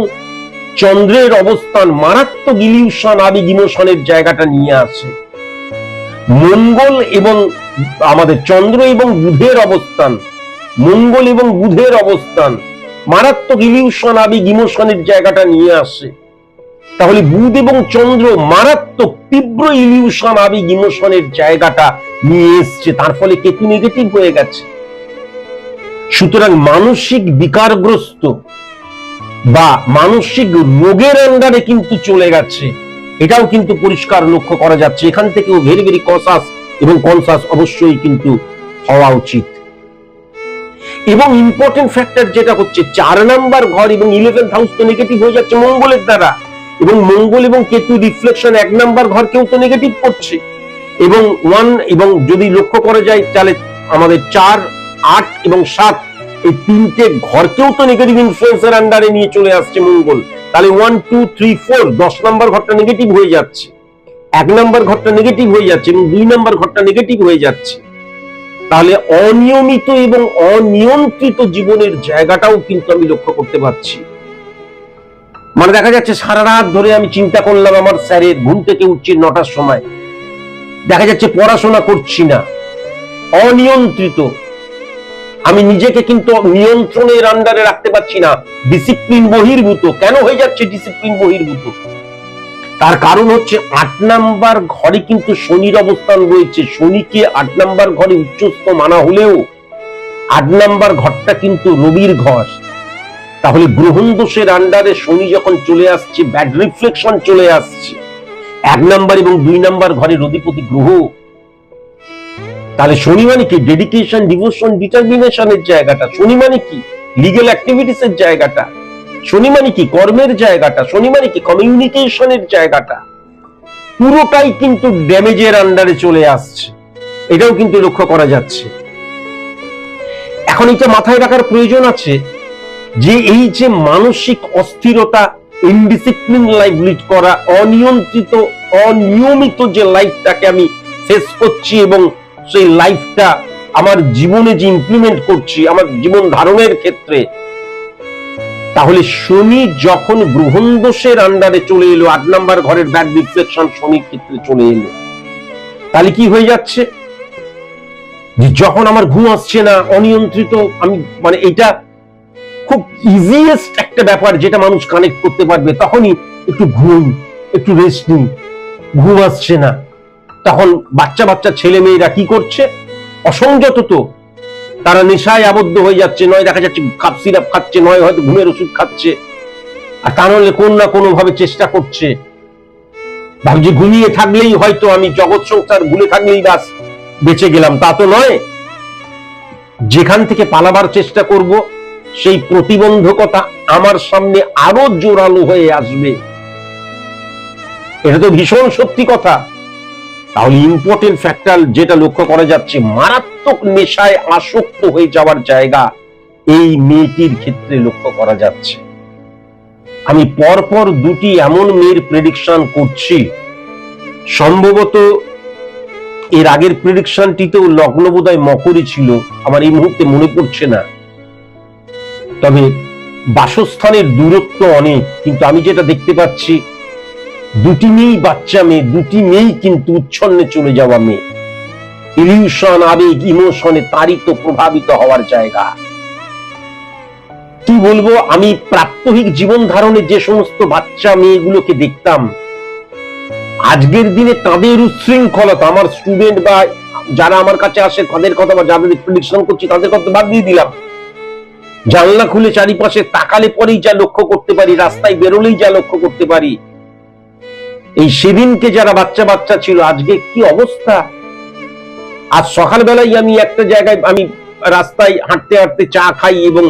চন্দ্রের অবস্থান মারাত্মক ইলিউশন, আবেগ, ইমোশনের জায়গাটা নিয়ে আসে। মঙ্গল এবং আমাদের চন্দ্র এবং বুধের অবস্থান, মঙ্গল এবং বুধের অবস্থান মারাত্মক ইলিউশন, আবেগ, ইমোশনের জায়গাটা নিয়ে আসে। তাহলে বুধ এবং চন্দ্র মারাত্মক তীব্র ইলিউশন, আবেগ, ইমোশনের জায়গাটা নিয়ে এসছে, তার ফলে কেতু নেগেটিভ হয়ে গেছে। সুতরাং মানসিক বিকারগ্রস্ত বা মানসিক রোগের আন্ডারে কিন্তু চলে গেছে, এটাও কিন্তু পরিষ্কার লক্ষ্য করা যাচ্ছে। এখান থেকেও ভেরি ভেরি কনসাস এবং কনসাস অবশ্যই কিন্তু হওয়া উচিত। এবং ইম্পর্টেন্ট ফ্যাক্টর যেটা হচ্ছে, 4 নাম্বার ঘর এবং 11th হাউস তো নেগেটিভ হয়ে যাচ্ছে মঙ্গলের দ্বারা, এবং মঙ্গল এবং কেতু রিফ্লেকশন 1 নাম্বার ঘরকেও তো নেগেটিভ করছে, এবং 1 এবং যদি লক্ষ্য করা যায় তাহলে আমাদের 4, 8 এবং 7 এই 3টে ঘরকেও তো নেগেটিভ ইনফ্লুয়েন্সের আন্ডারে নিয়ে চলে আসছে মঙ্গল। তাহলে 1, 2, 3, 4 10 নাম্বার ঘরটা নেগেটিভ হয়ে যাচ্ছে, 1 নাম্বার ঘরটা নেগেটিভ হয়ে যাচ্ছে, এবং 2 নাম্বার ঘরটা নেগেটিভ হয়ে যাচ্ছে। তাহলে অনিয়মিত এবং অনিয়ন্ত্রিত জীবনের জায়গাটাও কিন্তু আমি লক্ষ্য করতে পারছি। মানে দেখা যাচ্ছে সারা রাত ধরে আমি চিন্তা করলাম আমার স্যারের, ঘুম থেকে উঠছি 9টার সময়, দেখা যাচ্ছে পড়াশোনা করছি না, অনিয়ন্ত্রিত। আমি নিজেকে কিন্তু নিয়ন্ত্রণের আন্ডারে রাখতে পারছি না, ডিসিপ্লিন বহির্ভূত। কেন হয়ে যাচ্ছে ডিসিপ্লিন বহির্ভূত? তার কারণ হচ্ছে 8 নাম্বার ঘরে কিন্তু শনির অবস্থান রয়েছে। শনিকে 8 নাম্বার ঘরে উচ্চস্থ মানা হলেও 8 নাম্বার ঘরটা কিন্তু রবির ঘর। তাহলে গ্রহণ দোষের আন্ডারে শনি যখন চলে আসছে, ব্যাড রিফ্লেকশন চলে আসছে 1 নাম্বার এবং 2 নাম্বার ঘরের অধিপতি গ্রহ। তাহলে শনি মানে কি? ডেডিকেশন, ডিভোশন, ডিটারমিনেশনের জায়গাটা। শনি মানে কি? লিগ্যাল অ্যাক্টিভিটিস এর জায়গাটা। শনি মানে কি? কর্মের জায়গাটা। শনি মানে কি? কমিউনিকেশনের জায়গাটা। পুরোটাই কিন্তু ড্যামেজের আন্ডারে চলে আসছে। এটাও কিন্তু লক্ষ্য করা যাচ্ছে। এখন এটা মাথায় রাখার প্রয়োজন আছে যে এই যে মানসিক অস্থিরতা, ইনডিসিপ্লিন লাইফ লিড করা, অনিয়ন্ত্রিত অনিয়মিত যে লাইফটাকে আমি ফেস করছি এবং সেই লাইফটা আমার জীবনে যে ইমপ্লিমেন্ট করছি আমার জীবন ধারণের ক্ষেত্রে, তাহলে শনি যখন গ্রহণ দোষের আন্ডারে চলে এলো, 8 নম্বর ঘরের ব্যাড রিফ্লেকশন শনির ক্ষেত্রে চলে এলো, তাহলে কি হয়ে যাচ্ছে যে যখন আমার ঘুম আসছে না, অনিয়ন্ত্রিত, আমি মানে এটা খুব ইজিয়েস্ট একটা ব্যাপার যেটা মানুষ কানেক্ট করতে পারবে, তখনই একটু ঘুম, একটু রেস্ট নিই, ঘুম আসছে না, তখন বাচ্চা বাচ্চা ছেলে মেয়েরা কি করছে, অসংযত তো, তারা নেশায় আবদ্ধ হয়ে যাচ্ছে, নয় দেখা যাচ্ছে কাপ সিরাপ খাচ্ছে, নয় হয়তো ঘুমের ওষুধ খাচ্ছে, আর তা নাহলে কোন না কোনো ভাবে চেষ্টা করছে, ভাবছি ঘুমিয়ে থাকলেই হয়তো আমি জগৎ সংসার ভুলে থাকলেই বাস বেঁচে গেলাম, তা তো নয়। যেখান থেকে পালাবার চেষ্টা করব সেই প্রতিবন্ধকতা আমার সামনে আরো জোরালো হয়ে আসবে, এটা তো ভীষণ সত্যি কথা। তাহলে ইম্পর্টেন্ট ফ্যাক্টর যেটা লক্ষ্য করা যাচ্ছে, মারাত্মক নেশায় আসক্ত হয়ে যাওয়ার জায়গা এই মেয়েটির ক্ষেত্রে লক্ষ্য করা যাচ্ছে। আমি পরপর দুটি এমন মেয়ের প্রেডিকশন করছি, সম্ভবত এর আগের প্রেডিকশনটিতেও লগ্ন বোধহয় মকরই ছিল, আমার এই মুহূর্তে মনে পড়ছে না, তবে বাসস্থানের দূরত্ব অনেক, কিন্তু আমি যেটা দেখতে পাচ্ছি দুটি মেয়েই বাচ্চা মেয়ে, দুটি মেয়েই কিন্তু উচ্ছন্নে চলে যাওয়া মেয়ে, ইলিউশন, আবেগ, ইমোশনে তারিত প্রভাবিত হওয়ার জায়গা। কি বলবো, আমি প্রাত্যহিক জীবন ধারণে যে সমস্ত বাচ্চা মেয়েগুলোকে দেখতাম, আজকের দিনে তাদের উচ্ছৃঙ্খলতা, আমার স্টুডেন্ট বা যারা আমার কাছে আসে তাদের কথা বা যাদের প্রেডিকশন করছি তাদের কথা বাদ দিয়ে দিলাম, জানলা খুলে চারিপাশে তাকালে পরেই যা লক্ষ্য করতে পারি, রাস্তায় বেরোলেই যা লক্ষ্য করতে পারি, এই সেদিনকে যারা বাচ্চা বাচ্চা ছিল আজকে কি অবস্থা। আজ সকালবেলায় আমি একটা জায়গায়, আমি রাস্তায় হাঁটতে হাঁটতে চা খাই এবং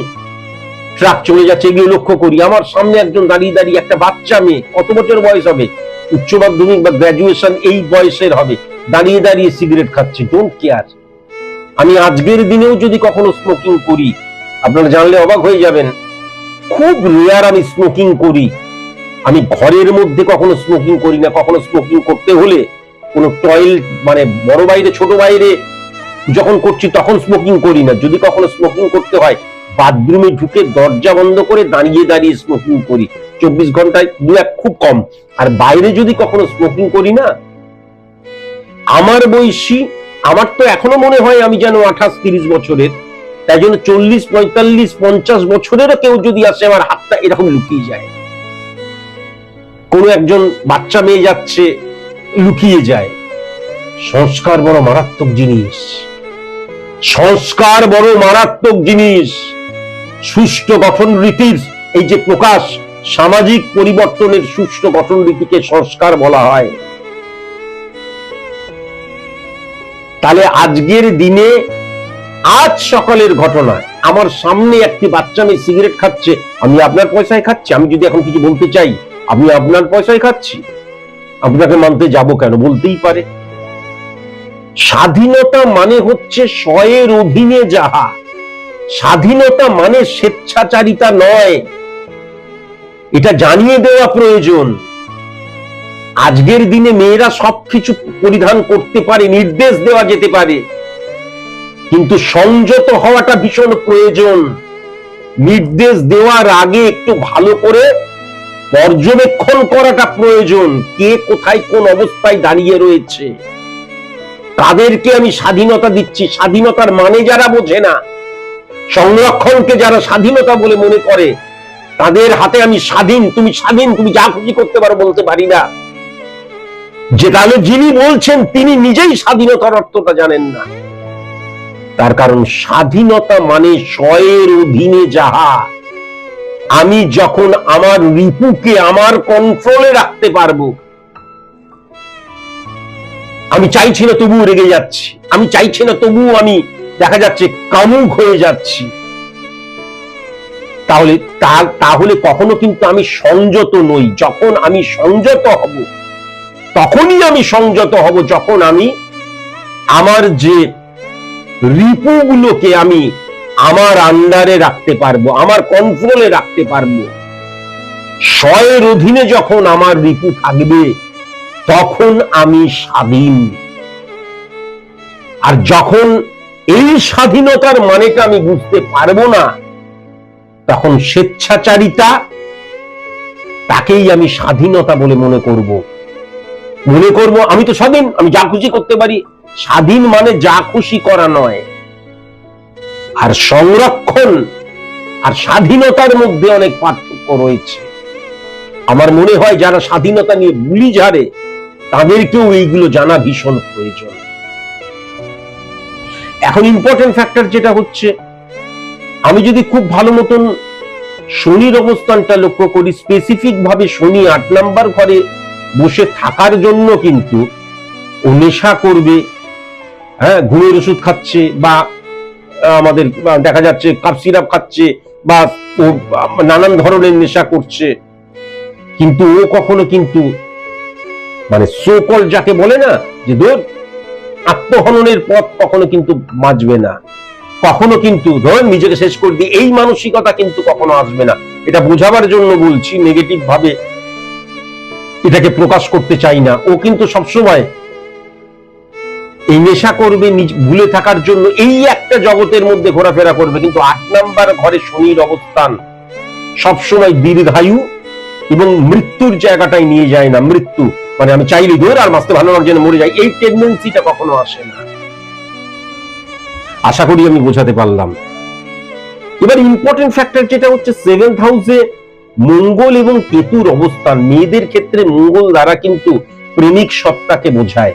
ট্রাক চলে যাচ্ছে, এগুলো লক্ষ্য করি, আমার সামনে একজন দাঁড়িয়ে দাঁড়িয়ে, একটা বাচ্চা মেয়ে, কত বছর বয়স হবে, উচ্চ মাধ্যমিক বা গ্রাজুয়েশন এই বয়সের হবে, দাঁড়িয়ে দাঁড়িয়ে সিগারেট খাচ্ছে, ডোন্ট কেয়ার। আমি আজকের দিনেও যদি কখনো স্মোকিং করি, আপনারা জানলে অবাক হয়ে যাবেন, খুব রেয়ার আমি স্মোকিং করি। আমি ঘরের মধ্যে কখনো স্মোকিং করি না, কখনো স্মোকিং করতে হলে কোনো টয়লেট মানে বড় বাইরে ছোট বাইরে যখন করছি তখন স্মোকিং করি না, যদি কখনো স্মোকিং করতে হয় বাথরুমে ঢুকে দরজা বন্ধ করে দাঁড়িয়ে দাঁড়িয়ে স্মোকিং করি, 24 ঘন্টায় 2-1 খুব কম। আর বাইরে যদি কখনো স্মোকিং করি না, আমার বয়সী, আমার তো এখনো মনে হয় আমি যেন 28-30 বছরের, তাই জন্য 40-45-50 বছরেরও কেউ যদি আসে আমার হাতটা এরকম লুকিয়ে যায়, কোন একজন বাচ্চা মেয়ে যাচ্ছে লুকিয়ে যায়। সংস্কার বড় মারাত্মক জিনিস, সংস্কার বড় মারাত্মক জিনিস। সুষ্ঠু গঠন রীতির এই যে প্রকাশ, সামাজিক পরিবর্তনের সুষ্ঠু গঠন রীতিকে সংস্কার বলা হয়। তাহলে আজকের দিনে, আজ সকালের ঘটনায় আমার সামনে একটি বাচ্চা মেয়ে সিগারেট খাচ্ছে, আমি আপনার পয়সায় খাচ্ছি, আমি যদি এখন কিছু বলতে চাই, আমি আপনার পয়সায় খাচ্ছি, আপনাকে মানতে যাব কেন, বলতেই পারে। স্বাধীনতা মানে হচ্ছে স্বয়ের অধীনে যাহা, স্বাধীনতা মানে স্বেচ্ছাচারিতা নয়, এটা জানিয়ে দেওয়া প্রয়োজন। আজকের দিনে মেয়েরা সবকিছু পরিধান করতে পারে, নির্দেশ দেওয়া যেতে পারে, কিন্তু সংযত হওয়াটা ভীষণ প্রয়োজন। নির্দেশ দেওয়ার আগে একটু ভালো করে পর্যবেক্ষণ করাটা প্রয়োজন, কে কোথায় কোন অবস্থায় দাঁড়িয়ে রয়েছে, কাদেরকে আমি স্বাধীনতা দিচ্ছি। স্বাধীনতার মানে যারা বোঝে না, সংরক্ষণকে যারা স্বাধীনতা বলে মনে করে, তাদের হাতে আমি স্বাধীন, তুমি স্বাধীন, তুমি যা খুশি করতে পারো বলতে পারি না, যে তাহলে যিনি বলছেন তিনি নিজেই স্বাধীনতার অর্থটা জানেন না। তার কারণ স্বাধীনতা মানে স্বয়ের অধীনে যাহা, আমি যখন আমার রিপুকে আমার কন্ট্রোলে রাখতে পারবো, আমি চাইছি না তবুও রেগে যাচ্ছি, আমি চাইছি না তবুও আমি দেখা যাচ্ছে কামুক হয়ে যাচ্ছি, তাহলে কখনো কিন্তু আমি সংযত নই। যখন আমি সংযত হব, তখনই আমি সংযত হব যখন আমি আমার যে রিপুগুলোকে আমি আমার আন্ডারে রাখতে পারবো, আমার কন্ট্রোলে রাখতে পারবো। স্বয়ের অধীনে যখন আমার রিপু থাকবে তখন আমি স্বাধীন। আর যখন এই স্বাধীনতার মানেটা আমি বুঝতে পারবো না, তখন স্বেচ্ছাচারিতা, তাকেই আমি স্বাধীনতা বলে মনে করব। আমি তো স্বাধীন, আমি যা খুশি করতে পারি। স্বাধীন মানে যা খুশি করা নয়। আর সংরক্ষণ আর স্বাধীনতার মধ্যে অনেক পার্থক্য রয়েছে। আমার মনে হয় যারা স্বাধীনতা নিয়ে বুলি ঝাড়ে তাদেরকেও এইগুলো জানা ভীষণ প্রয়োজন। এখন ইম্পর্টেন্ট ফ্যাক্টর যেটা হচ্ছে, আমি যদি খুব ভালো মতন শনির অবস্থানটা লক্ষ্য করি, স্পেসিফিক ভাবে শনি 8 নাম্বার ঘরে বসে থাকার জন্য কিন্তু ও নেশা করবে, হ্যাঁ, ঘুমের ওষুধ খাচ্ছে, বা আমাদের দেখা যাচ্ছে কাপ সিরাপ খাচ্ছে, বা ও নানান ধরনের নেশা করছে, কিন্তু ও কখনো কিন্তু মানে সোকল যাকে বলে না যে ধর আত্মহননের পথ কখনো কিন্তু বাঁচবে না, কখনো কিন্তু ধর নিজেকে শেষ করে দিয়ে এই মানসিকতা কিন্তু কখনো আসবে না। এটা বোঝাবার জন্য বলছি, নেগেটিভ ভাবে এটাকে প্রকাশ করতে চাই না। ও কিন্তু সবসময় এই নেশা করবে, ভুলে থাকার জন্য এই একটা জগতের মধ্যে ঘোরাফেরা করবে। কিন্তু 8 নাম্বার ঘরে শনির অবস্থান সবসময় দীর্ঘায়ু এবং মৃত্যুর জায়গাটাই নিয়ে যায় না। মৃত্যু মানে আমি চাইলে ধর আর বাঁচতে ভালো লাগছে না, মরে যাই, এই টেন্ডেন্সিটা কখনো আসে না। আশা করি আমি বোঝাতে পারলাম। এবার ইম্পর্টেন্ট ফ্যাক্টর যেটা হচ্ছে 7th হাউসে মঙ্গল এবং কেতুর অবস্থান। মেয়েদের ক্ষেত্রে মঙ্গল দ্বারা কিন্তু প্রেমিক সত্তাকে বোঝায়।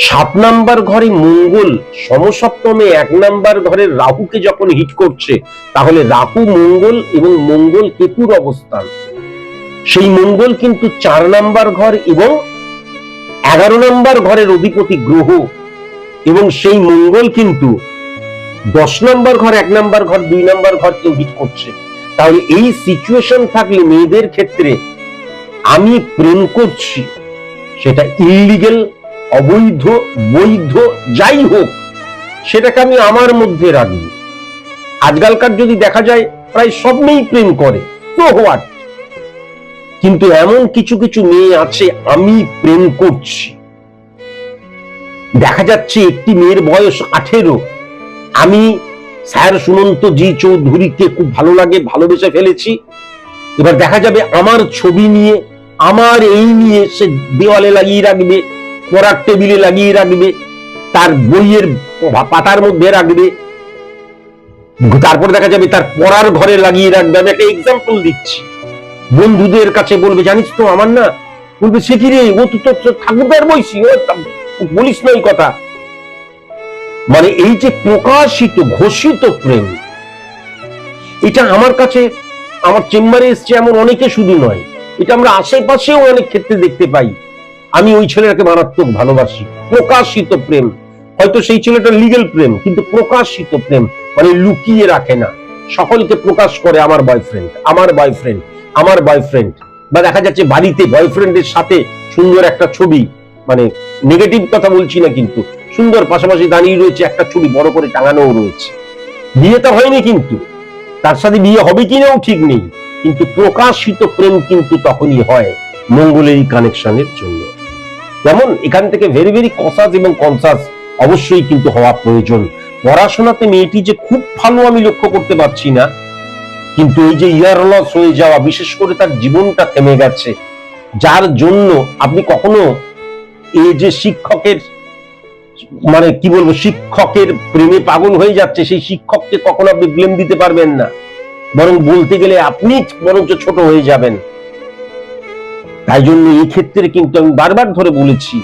7 নাম্বার ঘরে মঙ্গল সমসপ্তমে 1 নাম্বার ঘরের রাহুকে যখন হিট করছে, তাহলে রাহু মঙ্গল এবং মঙ্গল কেতুর অবস্থান। সেই মঙ্গল কিন্তু 4 নাম্বার ঘর এবং 11 নাম্বার ঘরের অধিপতি গ্রহ, এবং সেই মঙ্গল কিন্তু 10 নাম্বার ঘর, 1 নাম্বার ঘর, 2 নাম্বার ঘরকে হিট করছে। তাহলে এই সিচুয়েশন থাকলে মেয়েদের ক্ষেত্রে আমি প্রেম করছি, সেটা ইলিগ্যাল, অবৈধ, বৈধ, যাই হোক, সেটাকে আমি আমার মধ্যে রাখবো। আজকালকার যদি দেখা যায় প্রায় সব মেয়েই প্রেম করে, তো হোয়াট, কিন্তু এমন কিছু কিছু মেয়ে আছে আমি প্রেম করছি। দেখা যাচ্ছে একটি মেয়ের বয়স 18, আমি স্যার সুমন্ত জি চৌধুরীকে খুব ভালো লাগে, ভালোবেসে ফেলেছি। এবার দেখা যাবে আমার ছবি নিয়ে, আমার এই নিয়ে সে দেওয়ালে লাগিয়ে রাখবে, পড়ার টেবিলে লাগিয়ে রাখবে, তার বইয়ের পাতার মধ্যে রাখবে, তারপর দেখা যাবে তার পড়ার ঘরে লাগিয়ে রাখবে। আমি একটা এক্সাম্পল দিচ্ছি। বন্ধুদের কাছে বলবে, জানিস তো আমার না, বলবে সে কি রে, ও তো ঠাকুরদার বয়সী, বলিস না এই কথা। মানে এই যে প্রকাশিত ঘোষিত প্রেম, এটা আমার কাছে, আমার চেম্বারে এসছে এমন অনেকে শুধু নয়, এটা আমরা আশেপাশেও অনেক ক্ষেত্রে দেখতে পাই। আমি ওই ছেলেটাকে মারাত্মক ভালোবাসি, প্রকাশিত প্রেম। হয়তো সেই ছেলেটা লিগ্যাল প্রেম, কিন্তু প্রকাশিত প্রেম মানে লুকিয়ে রাখে না, সকলকে প্রকাশ করে আমার বয়ফ্রেন্ড, আমার বয়ফ্রেন্ড, আমার বয়ফ্রেন্ড। বা দেখা যাচ্ছে বাড়িতে বয়ফ্রেন্ডের সাথে সুন্দর একটা ছবি, মানে নেগেটিভ কথা বলছি না, কিন্তু সুন্দর পাশাপাশি দাঁড়িয়ে রয়েছে, একটা ছবি বড় করে টাঙানোও রয়েছে। বিয়েটা হয়নি, কিন্তু তার সাথে বিয়ে হবে কিনাও ঠিক নেই, কিন্তু প্রকাশিত প্রেম কিন্তু তখনই হয় মঙ্গলের কানেকশনের জন্য। যেমন এখান থেকে ভেরি ভেরি কসাস এবং কনসাস অবশ্যই কিন্তু হওয়া প্রয়োজন। পড়াশোনাতে মেয়েটি যে খুব ভালো আমি লক্ষ্য করতে পারছি না, কিন্তু এই যে ইয়ার লস হয়ে যাওয়া, বিশেষ করে তার জীবনটা থেমে গেছে, যার জন্য আপনি কখনো এই যে শিক্ষকের, মানে কি বলবো, শিক্ষকের প্রেমে পাগল হয়ে যাচ্ছে, সেই শিক্ষককে কখনো আপনি ব্লেম দিতে পারবেন না, বরং বলতে গেলে আপনি বরঞ্চ ছোট হয়ে যাবেন। তাই জন্য এই ক্ষেত্রে কিন্তু আমি বারবার ধরে বলেছি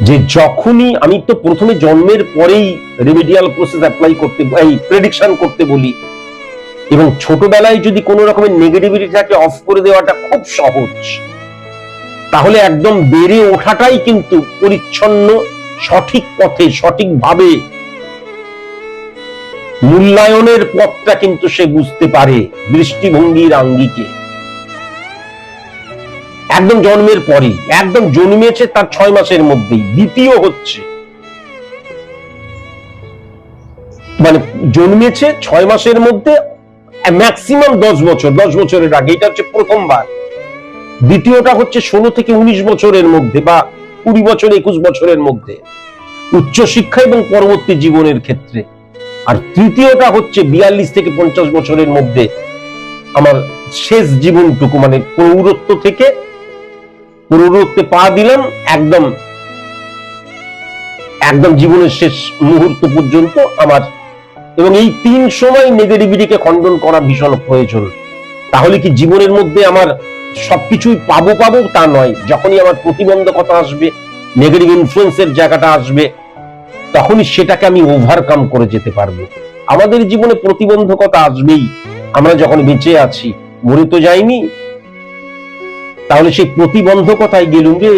যে যখনই আমি তো প্রথমে জন্মের পরেই রেমেডিয়াল প্রসেস অ্যাপ্লাই করতে, এই প্রেডিকশন করতে বলি, এবং ছোটবেলায় যদি কোনো রকমের নেগেটিভিটিটাকে অফ করে দেওয়াটা খুব সহজ, তাহলে একদম বেড়ে ওঠাটাই কিন্তু পরিচ্ছন্ন, সঠিক পথে, সঠিকভাবে মূল্যায়নের পথটা কিন্তু সে বুঝতে পারে দৃষ্টিভঙ্গির আঙ্গিকে। একদম জন্মের পরেই, একদম জন্মেছে তার 6 মাসের মধ্যেই। দ্বিতীয় হচ্ছে মানে জন্মেছে 6 মাসের মধ্যে, ম্যাক্সিমাম 10 বছর, 10 বছরের আগে, এটা হচ্ছে প্রথমবার। দ্বিতীয়টা হচ্ছে 16 থেকে 19 বছরের মধ্যে বা 20 বছর 21 বছরের মধ্যে উচ্চশিক্ষা এবং পরবর্তী জীবনের ক্ষেত্রে। আর তৃতীয়টা হচ্ছে 42 থেকে 50 বছরের মধ্যে আমার শেষ জীবনটুকু, মানে প্রৌঢ়ত্বে পা দিলাম একদম একদম জীবনের শেষ মুহূর্ত পর্যন্ত আমার। এবং এই 3 সময় নেগেটিভিটিকে খণ্ডন করা ভীষণ প্রয়োজন। তাহলে কি জীবনের মধ্যে আমার সবকিছুই পাবো তা নয়। যখনই আমার প্রতিবন্ধকতা আসবে, নেগেটিভ ইনফ্লুয়েন্সের জায়গাটা আসবে, তখনই সেটাকে আমি ওভারকাম করে যেতে পারবো। আমাদের জীবনে প্রতিবন্ধকতা আসবেই, আমরা যখন বেঁচে আছি, মরে তো যাইনি। তাহলে সেই প্রতিবন্ধকতায় গেলুম রে,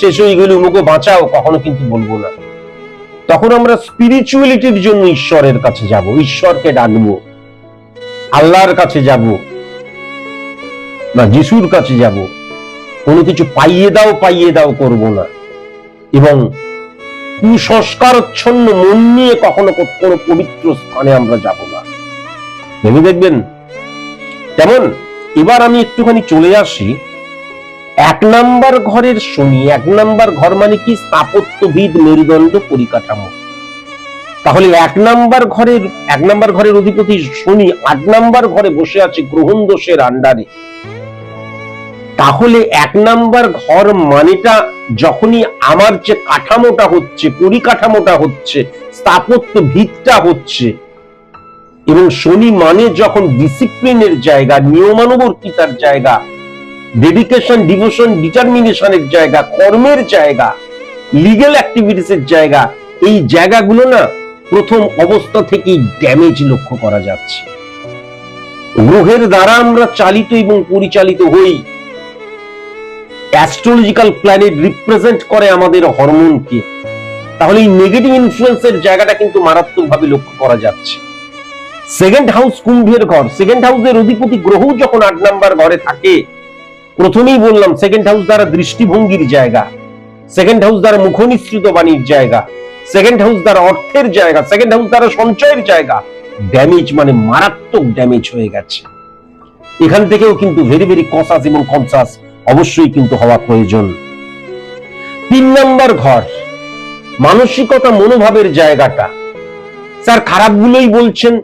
শেষ হয়ে গেলুম, ওকে বাঁচাও, কখনো কিন্তু বলবো না। তখন আমরা স্পিরিচুয়ালিটির জন্য ঈশ্বরের কাছে যাব, ঈশ্বরকে ডাকবো, আল্লাহর কাছে যাব না যিশুর কাছে যাব। কোনো কিছু পাইয়ে দাও করব না। এবং কুসংস্কারচ্ছন্ন মন নিয়ে কখনো কোনো পবিত্র স্থানে আমরা যাব না। ভেবে দেখবেন। তেমন এবার আমি একটুখানি চলে আসি 1 নাম্বার ঘরের শনি। 1 নাম্বার ঘর মানে কি? স্থাপত্যবিদ, মেরুদণ্ড, পরিকাঠামো। তাহলে 1 নাম্বার ঘরের অধিপতি শনি 8 নাম্বার ঘরে বসে আছে গ্রহণ দোষের আন্ডারে। তাহলে 1 নাম্বার ঘর মানেটা যখনই আমার যে কাঠামোটা হচ্ছে, পরিকাঠামোটা হচ্ছে, স্থাপত্য ভিতটা হচ্ছে, এবং শনি মানে যখন ডিসিপ্লিনের জায়গা, নিয়মানুবর্তিতার জায়গা, ডেডিকেশন, ডিভোশন, ডিটারমিনেশনের জায়গা, কর্মের জায়গা, লিগ্যাল অ্যাক্টিভিটিসের জায়গা, এই জায়গাগুলো না প্রথম অবস্থা থেকেই ড্যামেজ লক্ষ্য করা যাচ্ছে। গ্রহের দ্বারা আমরা চালিত এবং পরিচালিত হই। অ্যাস্ট্রোলজিক্যাল প্ল্যানেট রিপ্রেজেন্ট করে আমাদের হরমোনকে। তাহলে এই নেগেটিভ ইনফ্লুয়েন্সের জায়গাটা কিন্তু মারাত্মকভাবে লক্ষ্য করা যাচ্ছে। 2nd হাউস কুম্ভের ঘর, 2nd হাউসের অধিপতি গ্রহ যখন 8 নাম্বার ঘরে থাকে, প্রথমেই বললাম 2nd হাউস দ্বারা দৃষ্টিভঙ্গির জায়গা, 2nd হাউস দ্বারা মুখনিসৃত বাণীর জায়গা, 2nd হাউস দ্বারা অর্থের জায়গা, 2nd হাউস দ্বারা সঞ্চয়ের জায়গা। ড্যামেজ মানে মারাত্মক ড্যামেজ হয়ে গেছে। এখান থেকেও কিন্তু ভেরি ভেরি কনসাস এবং কনসাস অবশ্যই কিন্তু হওয়া প্রয়োজন। 3 নাম্বার ঘর মানসিকতা, মনোভাবের জায়গাটা। স্যার খারাপগুলোই বলছেন,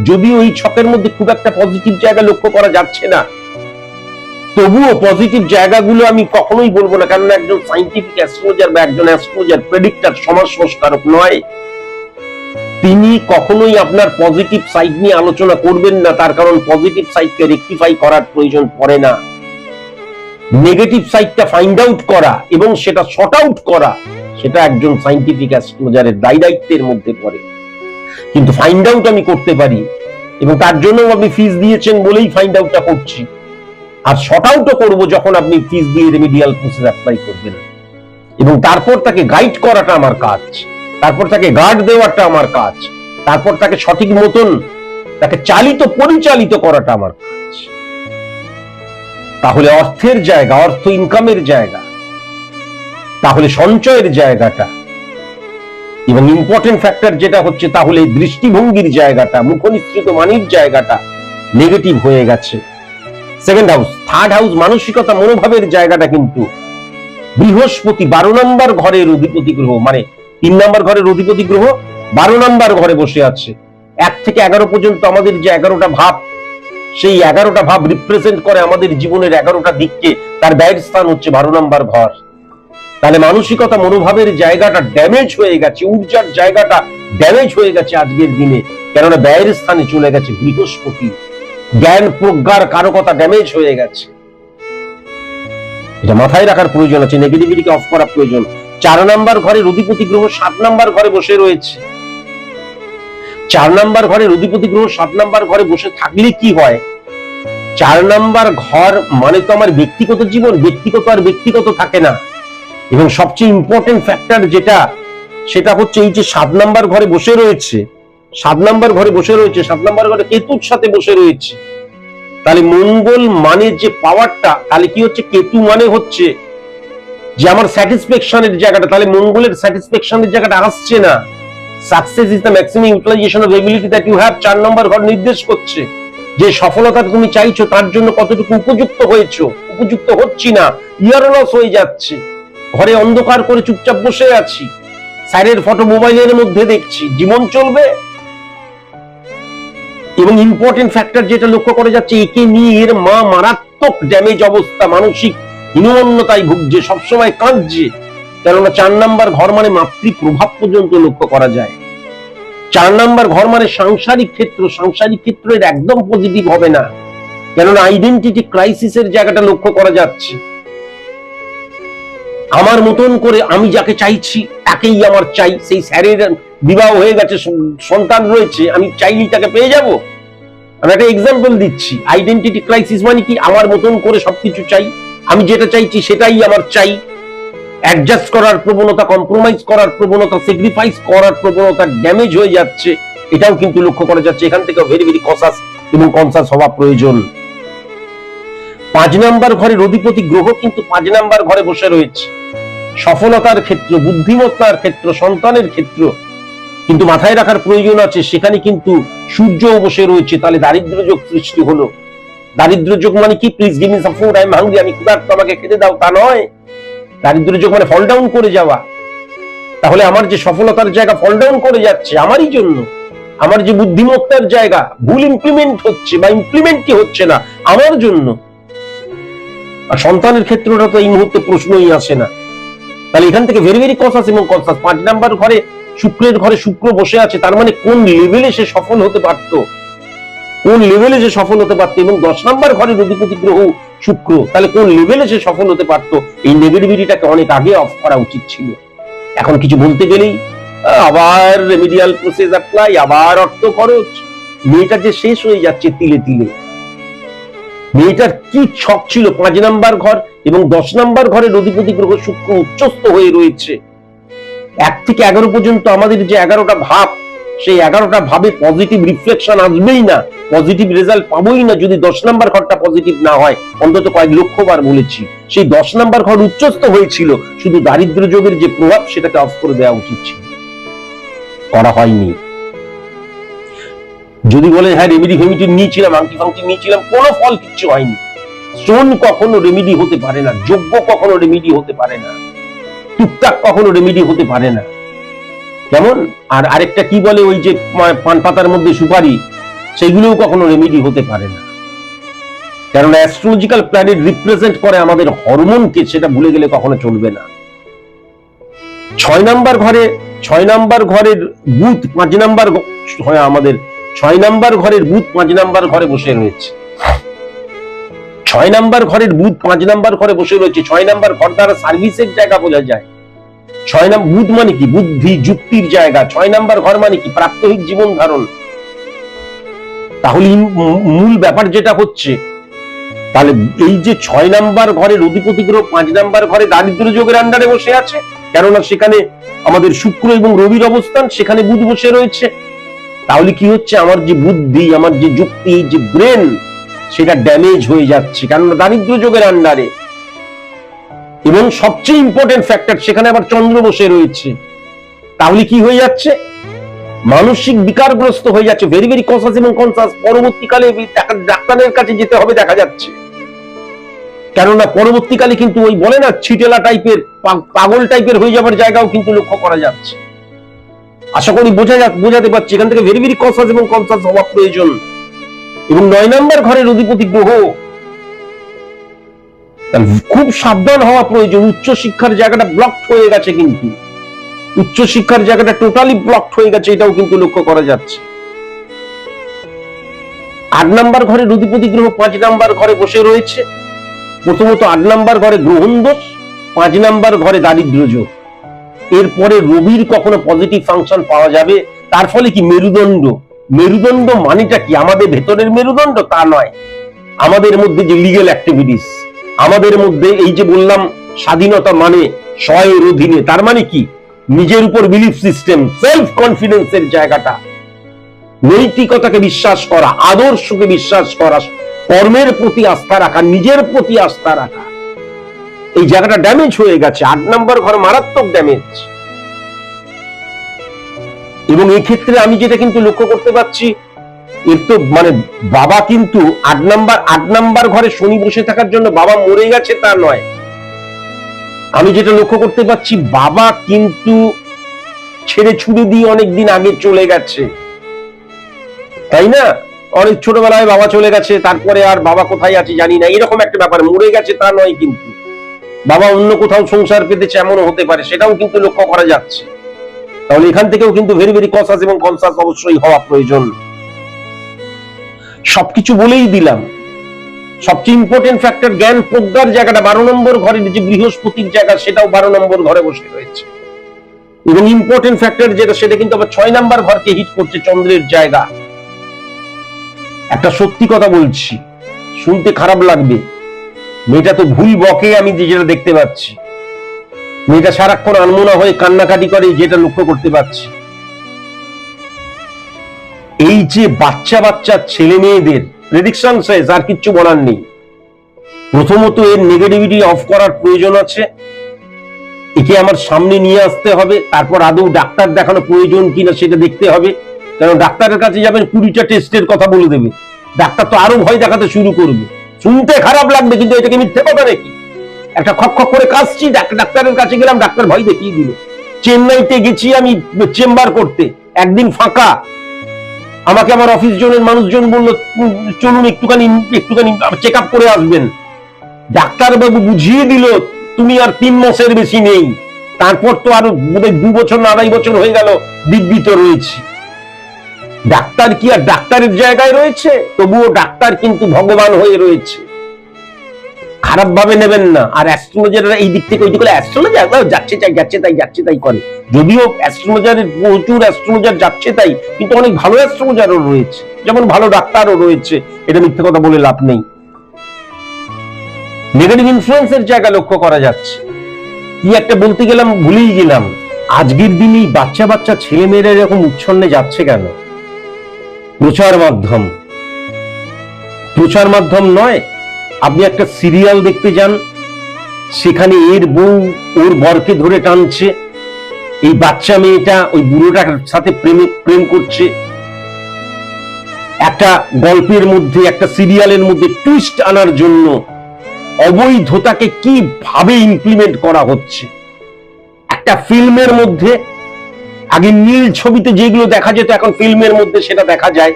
যদিও এই ছকের মধ্যে খুব একটা পজিটিভ জায়গা লক্ষ্য করা যাচ্ছে না, তবুও পজিটিভ জায়গাগুলো আমি কখনোই বলবো না। কারণ একজন সায়েন্টিফিক অ্যাস্ট্রোলজার বা একজন অ্যাস্ট্রোলজার, প্রেডিক্টর, সমাজ সংস্কারক নয়। তিনি কখনোই আপনার পজিটিভ সাইড নিয়ে আলোচনা করবেন না, তার কারণ পজিটিভ সাইডকে রেকটিফাই করার প্রয়োজন পড়ে না। নেগেটিভ সাইডটা ফাইন্ড আউট করা এবং সেটা শর্ট আউট করা, সেটা একজন সায়েন্টিফিক অ্যাস্ট্রোলজারের দায়িত্বের মধ্যে পড়ে। কিন্তু ফাইন্ড আউট আমি করতে পারি, এবং তার জন্য আপনি ফিস দিয়েছেন বলেই ফাইন্ড আউটটা করছি। আর শর্ট আউটও করবো যখন আপনি ফিস দিয়ে রেমিডিয়াল প্রসেস অ্যাপ্লাই করবেন, এবং তারপর তাকে গাইড করাটা আমার কাজ, তারপর তাকে গার্ড দেওয়াটা আমার কাজ, তারপর তাকে সঠিক মতন তাকে পরিচালিত করাটা আমার কাজ। তাহলে অর্থের জায়গা, অর্থ ইনকামের জায়গা, তাহলে সঞ্চয়ের জায়গাটা, এবং ইম্পর্টেন্ট ফ্যাক্টর যেটা হচ্ছে তাহলে দৃষ্টিভঙ্গির জায়গাটা, মুখনিসৃত বাণীর জায়গাটা নেগেটিভ হয়ে গেছে। 2nd হাউস, 3rd হাউস মানসিকতা, মনোভাবের জায়গাটা কিন্তু বৃহস্পতি 12 নাম্বার ঘরের অধিপতি গ্রহ, মানে 3 নাম্বার ঘরের অধিপতি গ্রহ 12 নাম্বার ঘরে বসে আছে। 1 থেকে 11 পর্যন্ত আমাদের যে 11টা ভাব, সেই 11টা ভাব রিপ্রেজেন্ট করে আমাদের জীবনের 11টা দিককে। তার ব্যয়ের স্থান হচ্ছে 12 নাম্বার ঘর। তাহলে মানসিকতা, মনোভাবের জায়গাটা ড্যামেজ হয়ে গেছে, ঊর্জার জায়গাটা ড্যামেজ হয়ে গেছে আজকের দিনে, কেননা ব্যয়ের স্থানে চলে গেছে বৃহস্পতি। জ্ঞান প্রজ্ঞার কারকতা ড্যামেজ হয়ে গেছে। এটা মাথায় রাখার প্রয়োজন আছে, নেগেটিভিটিকে অফ করা প্রয়োজন। 4 নাম্বার ঘরের অধিপতি গ্রহ 7 নাম্বার ঘরে বসে রয়েছে। 4 নাম্বার ঘরের অধিপতি গ্রহ 7 নাম্বার ঘরে বসে থাকলে কি হয়? 4 নাম্বার ঘর মানে তো আমার ব্যক্তিগত জীবন, ব্যক্তিগত আর ব্যক্তিগত থাকে না। এবং সবচেয়ে ইম্পর্টেন্ট ফ্যাক্টর যেটা, সেটা হচ্ছে এই যে 7 নাম্বার ঘরে বসে রয়েছে, 7 নাম্বার ঘরে বসে রয়েছে, 7 নাম্বার ঘরে কেতুর সাথে বসে রয়েছে। তাহলে মঙ্গল মানে যে পাওয়ারটা, তাহলে কি হচ্ছে কেতু মানে হচ্ছে যে আমার স্যাটিসফ্যাকশনের জায়গাটা, তাহলে মঙ্গলের স্যাটিসফ্যাকশনের জায়গাটা আসছে না। Success is the maximum utilisation of ability that you have, 4 নম্বর ঘর নির্দেশ করছে যে সফলতা তুমি চাইছো তার জন্য কতটুকু উপযুক্ত হয়েছো, উপযুক্ত হচ্ছি না, ইয়ার লস হয়ে যাচ্ছে, ঘরে অন্ধকার করে চুপচাপ বসে আছি, স্যারের ফটো মোবাইলের মধ্যে দেখছি, জীবন চলবে? এবং ইম্পর্টেন্ট ফ্যাক্টর যেটা লক্ষ্য করা যাচ্ছে, একে নিয়ে এর মা মারাত্মক ড্যামেজ অবস্থা, মানসিক হীনমন্যতায় ভুগছে, সবসময় কাঁদছে, কেননা 4 নম্বর ঘর মানে মাতৃ প্রভাব পর্যন্ত লক্ষ্য করা যায়। 4 নম্বর ঘর মানে সাংসারিক ক্ষেত্র, সাংসারিক ক্ষেত্রের একদম পজিটিভ হবে না, কেননা আইডেন্টিটি ক্রাইসিসের জায়গাটা লক্ষ্য করা যাচ্ছে। আমার মতন করে আমি যাকে চাইছি তাকেই আমার চাই, সেই স্যারের বিবাহ হয়ে গেছে, সন্তান রয়েছে, আমি চাইলেই তাকে পেয়ে যাব? আমি একটা এক্সাম্পল দিচ্ছি। আইডেন্টিটি ক্রাইসিস মানে কি, আমার মতন করে সবকিছু চাই, আমি যেটা চাইছি সেটাই আমার চাই, অ্যাডজাস্ট করার প্রবণতা, কম্প্রোমাইজ করার প্রবণতা, স্যাক্রিফাইস করার প্রবণতা ড্যামেজ হয়ে যাচ্ছে, এটাও কিন্তু লক্ষ্য করা যাচ্ছে। এখান থেকে ভেরি ভেরি কনসাস এবং কনসাস হওয়া প্রয়োজন। 5 নম্বর ঘরের অধিপতি গ্রহ কিন্তু 5 নম্বর ঘরে বসে রয়েছে, সফলতার ক্ষেত্র, বুদ্ধিমত্তার ক্ষেত্র, সন্তানের ক্ষেত্র, কিন্তু মাথায় রাখার প্রয়োজন আছে সেখানে কিন্তু সূর্যও বসে রয়েছে, তাহলে দারিদ্র যোগ সৃষ্টি হলো। দারিদ্র যোগ মানে কি, please give me some food, I am hungry, আমি ক্ষুধার্ত, আমাকে খেতে দাও, তা নয়। দারিদ্র যোগ মানে ফল ডাউন করে যাওয়া। তাহলে আমার যে সফলতার জায়গা ফল ডাউন করে যাচ্ছে আমারই জন্য, আমার যে বুদ্ধিমত্তার জায়গা ভুল ইমপ্লিমেন্ট হচ্ছে বা ইমপ্লিমেন্টই হচ্ছে না আমার জন্য। আর সন্তানের ক্ষেত্রটা তো এই মুহূর্তে প্রশ্নই আসে না। তাহলে এখান থেকে ভেরি ভেরি কনসাস এবং কনসাস। 5 নম্বর ঘরে শুক্রের ঘরে শুক্র বসে আছে, তার মানে কোন লেভেলে সে সফল হতে পারত, কোন লেভেলে সে সফল হতে পারত। এবং 10 নম্বর ঘরের অধিপতি গ্রহ শুক্র, তাহলে কোন লেভেলে সে সফল হতে পারত। এই নেগেটিভিটিটাকে অনেক আগে অফ করা উচিত ছিল। এখন কিছু বলতে গেলেই আবার রেমিডিয়াল প্রসেস অ্যাপ্লাই, আবার অর্থ খরচ, মেয়েটা যে শেষ হয়ে যাচ্ছে তিলে তিলে। মেয়েটার কি ছক ছিল, 5 নম্বর ঘর এবং 10 নম্বর ঘরের অধিপতি গ্রহ শুক্র উচ্চস্থ হয়ে রয়েছে। 1 থেকে 11 পর্যন্ত আমাদের যে 11টা ভাব, সেই 11টা ভাবে পজিটিভ রিফ্লেকশন আসবেই না, পজিটিভ রেজাল্ট পাবোই না যদি 10 নম্বর ঘরটা পজিটিভ না হয়। অন্তত কয়েক লক্ষ বার বলেছি, সেই 10 নম্বর ঘর উচ্চস্থ হয়েছিল, শুধু দারিদ্র যোগের যে প্রভাব সেটাকে অফ করে দেওয়া উচিত ছিল, করা হয়নি। যদি বলে হ্যাঁ রেমিডি ফেমিডি নিয়েছিলাম, আংটি ফাংটি নিয়েছিলাম, কোনো ফল কিচ্ছু হয়নি। স্টোন কখনো রেমিডি হতে পারে না, যোগ্য কখনো রেমিডি হতে পারে না, টুকটাক কখনো রেমিডি হতে পারে না। কেমন? আর আরেকটা কি বলে, ওই যে পান পাতার মধ্যে সুপারি, সেগুলোও কখনো রেমিডি হতে পারে না, কারণ অ্যাস্ট্রোলজিক্যাল প্ল্যানেট রিপ্রেজেন্ট করে আমাদের হরমোনকে, সেটা ভুলে গেলে কখনো চলবে না। 6 নম্বর ঘরে, 6 নম্বর ঘরের বুধ 5 নম্বর, আমাদের 6 নম্বর ঘরের বুধ 5 নম্বর ঘরে বসে রয়েছে। 6 নম্বর ঘরের বুধ 5 নম্বর ঘরে বসে রয়েছে। 6 নম্বর ঘর দ্বারা সার্ভিসের জায়গা বোঝা যায়। 6 নম্বর বুধ মানে কি, বুদ্ধি যুক্তির জায়গা। 6 নম্বর ঘর মানে কি, প্রাত্যহিক জীবন ধারণ। তাহলে মূল ব্যাপার যেটা হচ্ছে, তাহলে এই যে 6 নম্বর ঘরের অধিপতি গ্রহ 5 নম্বর ঘরে দারিদ্র যোগের আন্ডারে বসে আছে, কেননা সেখানে আমাদের শুক্র এবং রবির অবস্থান, সেখানে বুধ বসে রয়েছে। তাহলে কি হচ্ছে, আমার যে বুদ্ধি, আমার যে যুক্তি, যে ব্রেন, সেটা ড্যামেজ হয়ে যাচ্ছে, কেননা দারিদ্র যোগের আন্ডারে। এবং সবচেয়ে ইম্পর্টেন্ট ফ্যাক্টর, সেখানে আবার চন্দ্র বসে রয়েছে। তাহলে কি হয়ে যাচ্ছে, মানসিক বিকারগ্রস্ত হয়ে যাচ্ছে। ভেরি ভেরি কনসাস এবং কনসাস। পরবর্তীকালে ডাক্তারের কাছে যেতে হবে দেখা যাচ্ছে, কেননা পরবর্তীকালে কিন্তু ওই বলে না ছিটেলা টাইপের, পাগল টাইপের হয়ে যাবার জায়গাও কিন্তু লক্ষ্য করা যাচ্ছে। আশা করি বোঝাতে পারছি। এখান থেকে ভেরি ভেরি কনসাস এবং কনসাস হওয়া প্রয়োজন। এবং 9 নম্বর ঘরের অধিপতি গ্রহ, খুব সাবধান হওয়া প্রয়োজন। উচ্চ শিক্ষার জায়গাটা ব্লকড হয়ে গেছে, কিন্তু উচ্চ শিক্ষার জায়গাটা টোটালি ব্লকড হয়ে গেছে, এটাও কিন্তু লক্ষ্য করা যাচ্ছে। 8 নম্বর ঘরের অধিপতি গ্রহ 5 নম্বর ঘরে বসে রয়েছে। প্রথমত 8 নম্বর ঘরে গ্রহণ দোষ, 5 নম্বর ঘরে দারিদ্র যোগ। এরপরে রবির কখনো পজিটিভ ফাংশন পাওয়া যাবে। তার ফলে কি, মেরুদণ্ড। মেরুদণ্ড মানেটা কি, আমাদের ভেতরের মেরুদণ্ড তা নয়, আমাদের মধ্যে যে লিগ্যাল অ্যাক্টিভিটিস, আমাদের মধ্যে এই যে বললাম স্বাধীনতা মানে স্বয়ের অধীনে, তার মানে কি, নিজের উপর বিলিফ সিস্টেম, সেলফ কনফিডেন্সের জায়গাটা, নৈতিকতাকে বিশ্বাস করা, আদর্শকে বিশ্বাস করা, কর্মের প্রতি আস্থা রাখা, নিজের প্রতি আস্থা রাখা, এই জায়গাটা ড্যামেজ হয়ে গেছে। 8 নম্বর ঘর মারাত্মক ড্যামেজ। এবং এই ক্ষেত্রে আমি যেটা কিন্তু লক্ষ্য করতে পারছি, এর তো মানে বাবা কিন্তু 8 নাম্বার ঘরে শনি বসে থাকার জন্য বাবা মরে গেছে তা নয়। আমি যেটা লক্ষ্য করতে পারছি, বাবা কিন্তু ছেড়ে ছুড়ে দিয়ে অনেকদিন আগে চলে গেছে, তাই না? অনেক ছোটবেলায় বাবা চলে গেছে, তারপরে আর বাবা কোথায় আছে জানি না, এরকম একটা ব্যাপার। মরে গেছে তা নয়, কিন্তু বাবা অন্য কোথাও সংসার পেতেছে এমনও হতে পারে, সেটাও কিন্তু লক্ষ্য করা যাচ্ছে। তাহলে এখান থেকেও কিন্তু ভেরি ভেরি কনসাস এবং কনসাস অবশ্যই হওয়া প্রয়োজন। সবকিছু বলেই দিলাম। সবচেয়ে ইম্পর্টেন্ট ফ্যাক্টর জ্ঞান প্রজ্ঞার জায়গাটা 12 নম্বর ঘরে, যে বৃহস্পতির জায়গা, সেটাও 12 নম্বর ঘরে বসে রয়েছে। এবং ইম্পর্টেন্ট ফ্যাক্টর যেটা, সেটা কিন্তু আবার 6 নম্বর ঘরকে হিট করছে, চন্দ্রের জায়গা। একটা সত্যি কথা বলছি, শুনতে খারাপ লাগবে, মেয়েটা তো ভুল বকে, আমি যেটা দেখতে পাচ্ছি। মেয়েটা সারাক্ষণ আনমনা হয়ে কান্নাকাটি করে, যেটা লক্ষ্য করতে পারছি। এই যে বাচ্চা ছেলে মেয়েদের প্রেডিকশন শেষ, আর কিচ্ছু বলার নেই। প্রথমত এর নেগেটিভিটি অফ করার প্রয়োজন আছে, একে আমার সামনে নিয়ে আসতে হবে। তারপর আদৌ ডাক্তার দেখানো প্রয়োজন কিনা সেটা দেখতে হবে। কারণ ডাক্তারের কাছে যাবেন, 20টা টেস্টের কথা বলে দেবে, ডাক্তার তো আরো ভয় দেখাতে শুরু করবে। শুনতে খারাপ লাগবে, কিন্তু এটাকে মিথ্যে কথা নাকি? একটা খক করে কাশছি, ডাক্তারের কাছে গেলাম, ডাক্তার ভয় দেখিয়ে দিল। চেন্নাইতে গেছি আমি চেম্বার করতে, একদিন ফাঁকা, আমাকে আমার অফিস জনের মানুষজন বলল, চলুন একটুখানি চেক আপ করে আসবেন। ডাক্তারবাবু বুঝিয়ে দিল, তুমি আর 3 মাসের বেশি নেই। তারপর তো আরো 2 বছর না 2.5 বছর হয়ে গেল দিব্যিত রয়েছে। ডাক্তার কি আর ডাক্তারের জায়গায় রয়েছে? তবুও ডাক্তার কিন্তু ভগবান হয়ে রয়েছে, খারাপ ভাবে নেবেন না। আর অ্যাস্ট্রোলজাররা এই দিক থেকে ওই দিক করে অ্যাস্ট্রোলজার যাচ্ছে তাই করে। যদিও অ্যাস্ট্রোলজারের প্রচুর অ্যাস্ট্রোলজার যাচ্ছে তাই, কিন্তু অনেক ভালো অ্যাস্ট্রোলজারও রয়েছে, যেমন ভালো ডাক্তারও রয়েছে। এটা মিথ্যে কথা বলে লাভ নেই। নেগেটিভ ইনফ্লুয়েন্সের জায়গা লক্ষ্য করা যাচ্ছে। কি একটা বলতে গেলাম, ভুলেই গেলাম। আজকের দিনই বাচ্চা ছেলেমেয়েরা এরকম উচ্ছন্নে যাচ্ছে কেন? প্রচার মাধ্যম নয়। আপনি একটা সিরিয়াল দেখতে যান, সেখানে এর বউ ওর বরকে ধরে টানছে, এই বাচ্চা মেয়েটা ওই বুড়োটার সাথে প্রেম করছে। একটা গল্পের মধ্যে, একটা সিরিয়ালের মধ্যে টুইস্ট আনার জন্য অবৈধতাকে কিভাবে ইমপ্লিমেন্ট করা হচ্ছে। একটা ফিল্মের মধ্যে আগে নীল ছবিতে যেগুলো দেখা যেত, এখন ফিল্মের মধ্যে সেটা দেখা যায়।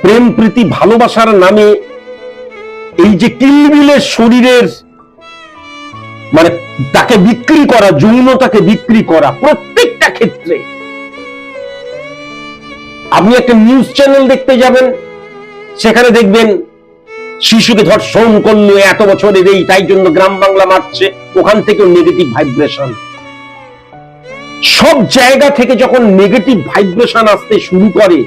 প্রেম প্রীতি ভালোবাসার নামে এই যে কিলবিলের শরীরের মানে তাকে বিক্রি করা, যৌনতাকে বিক্রি করা, প্রত্যেকটা ক্ষেত্রে। আপনি একটা নিউজ চ্যানেল দেখতে যাবেন, সেখানে দেখবেন শিশুকে ধর্ষণ করলো এত বছরের এই, তাই জন্য গ্রাম বাংলা মারছে, ওখান থেকেও নেগেটিভ ভাইব্রেশন। সব জায়গা থেকে যখন নেগেটিভ ভাইব্রেশন আসতে শুরু করে,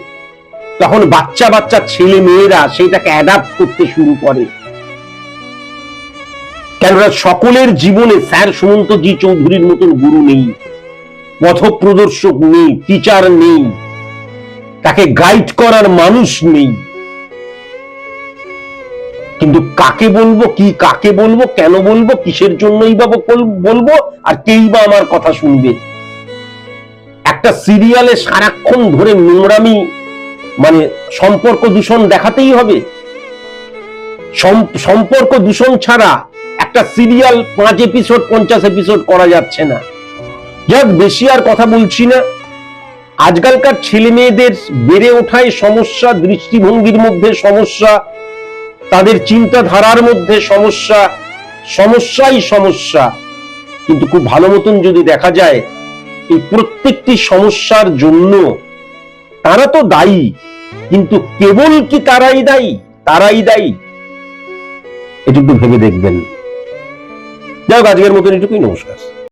তখন বাচ্চা ছেলে মেয়েরা সেটাকে অ্যাডাপ্ট করতে শুরু করে। কেননা সকলের জীবনে স্যার সুমন্ত জি চৌধুরীর মতন গুরু নেই, পথপ্রদর্শক নেই, টিচার নেই, তাকে গাইড করার মানুষ নেই। কিন্তু কাকে বলবো, কাকে বলবো, কেন বলবো, কিসের জন্যই বা বলবো, আর কেই বা আমার কথা শুনবে? একটা সিরিয়ালে সারাক্ষণ ধরে নোংরামি, মানে সম্পর্ক দূষণ দেখাতেই হবে। সম্পর্ক দূষণ ছাড়া একটা সিরিয়াল 5 এপিসোড 50 এপিসোড করা যাচ্ছে না। যাক, বেশি আর কথা বলছি না। আজকালকার ছেলে মেয়েদের বেড়ে ওঠায় সমস্যা, দৃষ্টিভঙ্গির মধ্যে সমস্যা, তাদের চিন্তাধারার মধ্যে সমস্যাই সমস্যা। কিন্তু খুব ভালো মতন যদি দেখা যায়, এই প্রত্যেকটি সমস্যার জন্য তারা তো দায়ী, কিন্তু কেবল কি তারাই দায়ী? এটুকু ভেবে দেখবেন। যাই হোক, আজকের মতন এটুকুই। নমস্কার।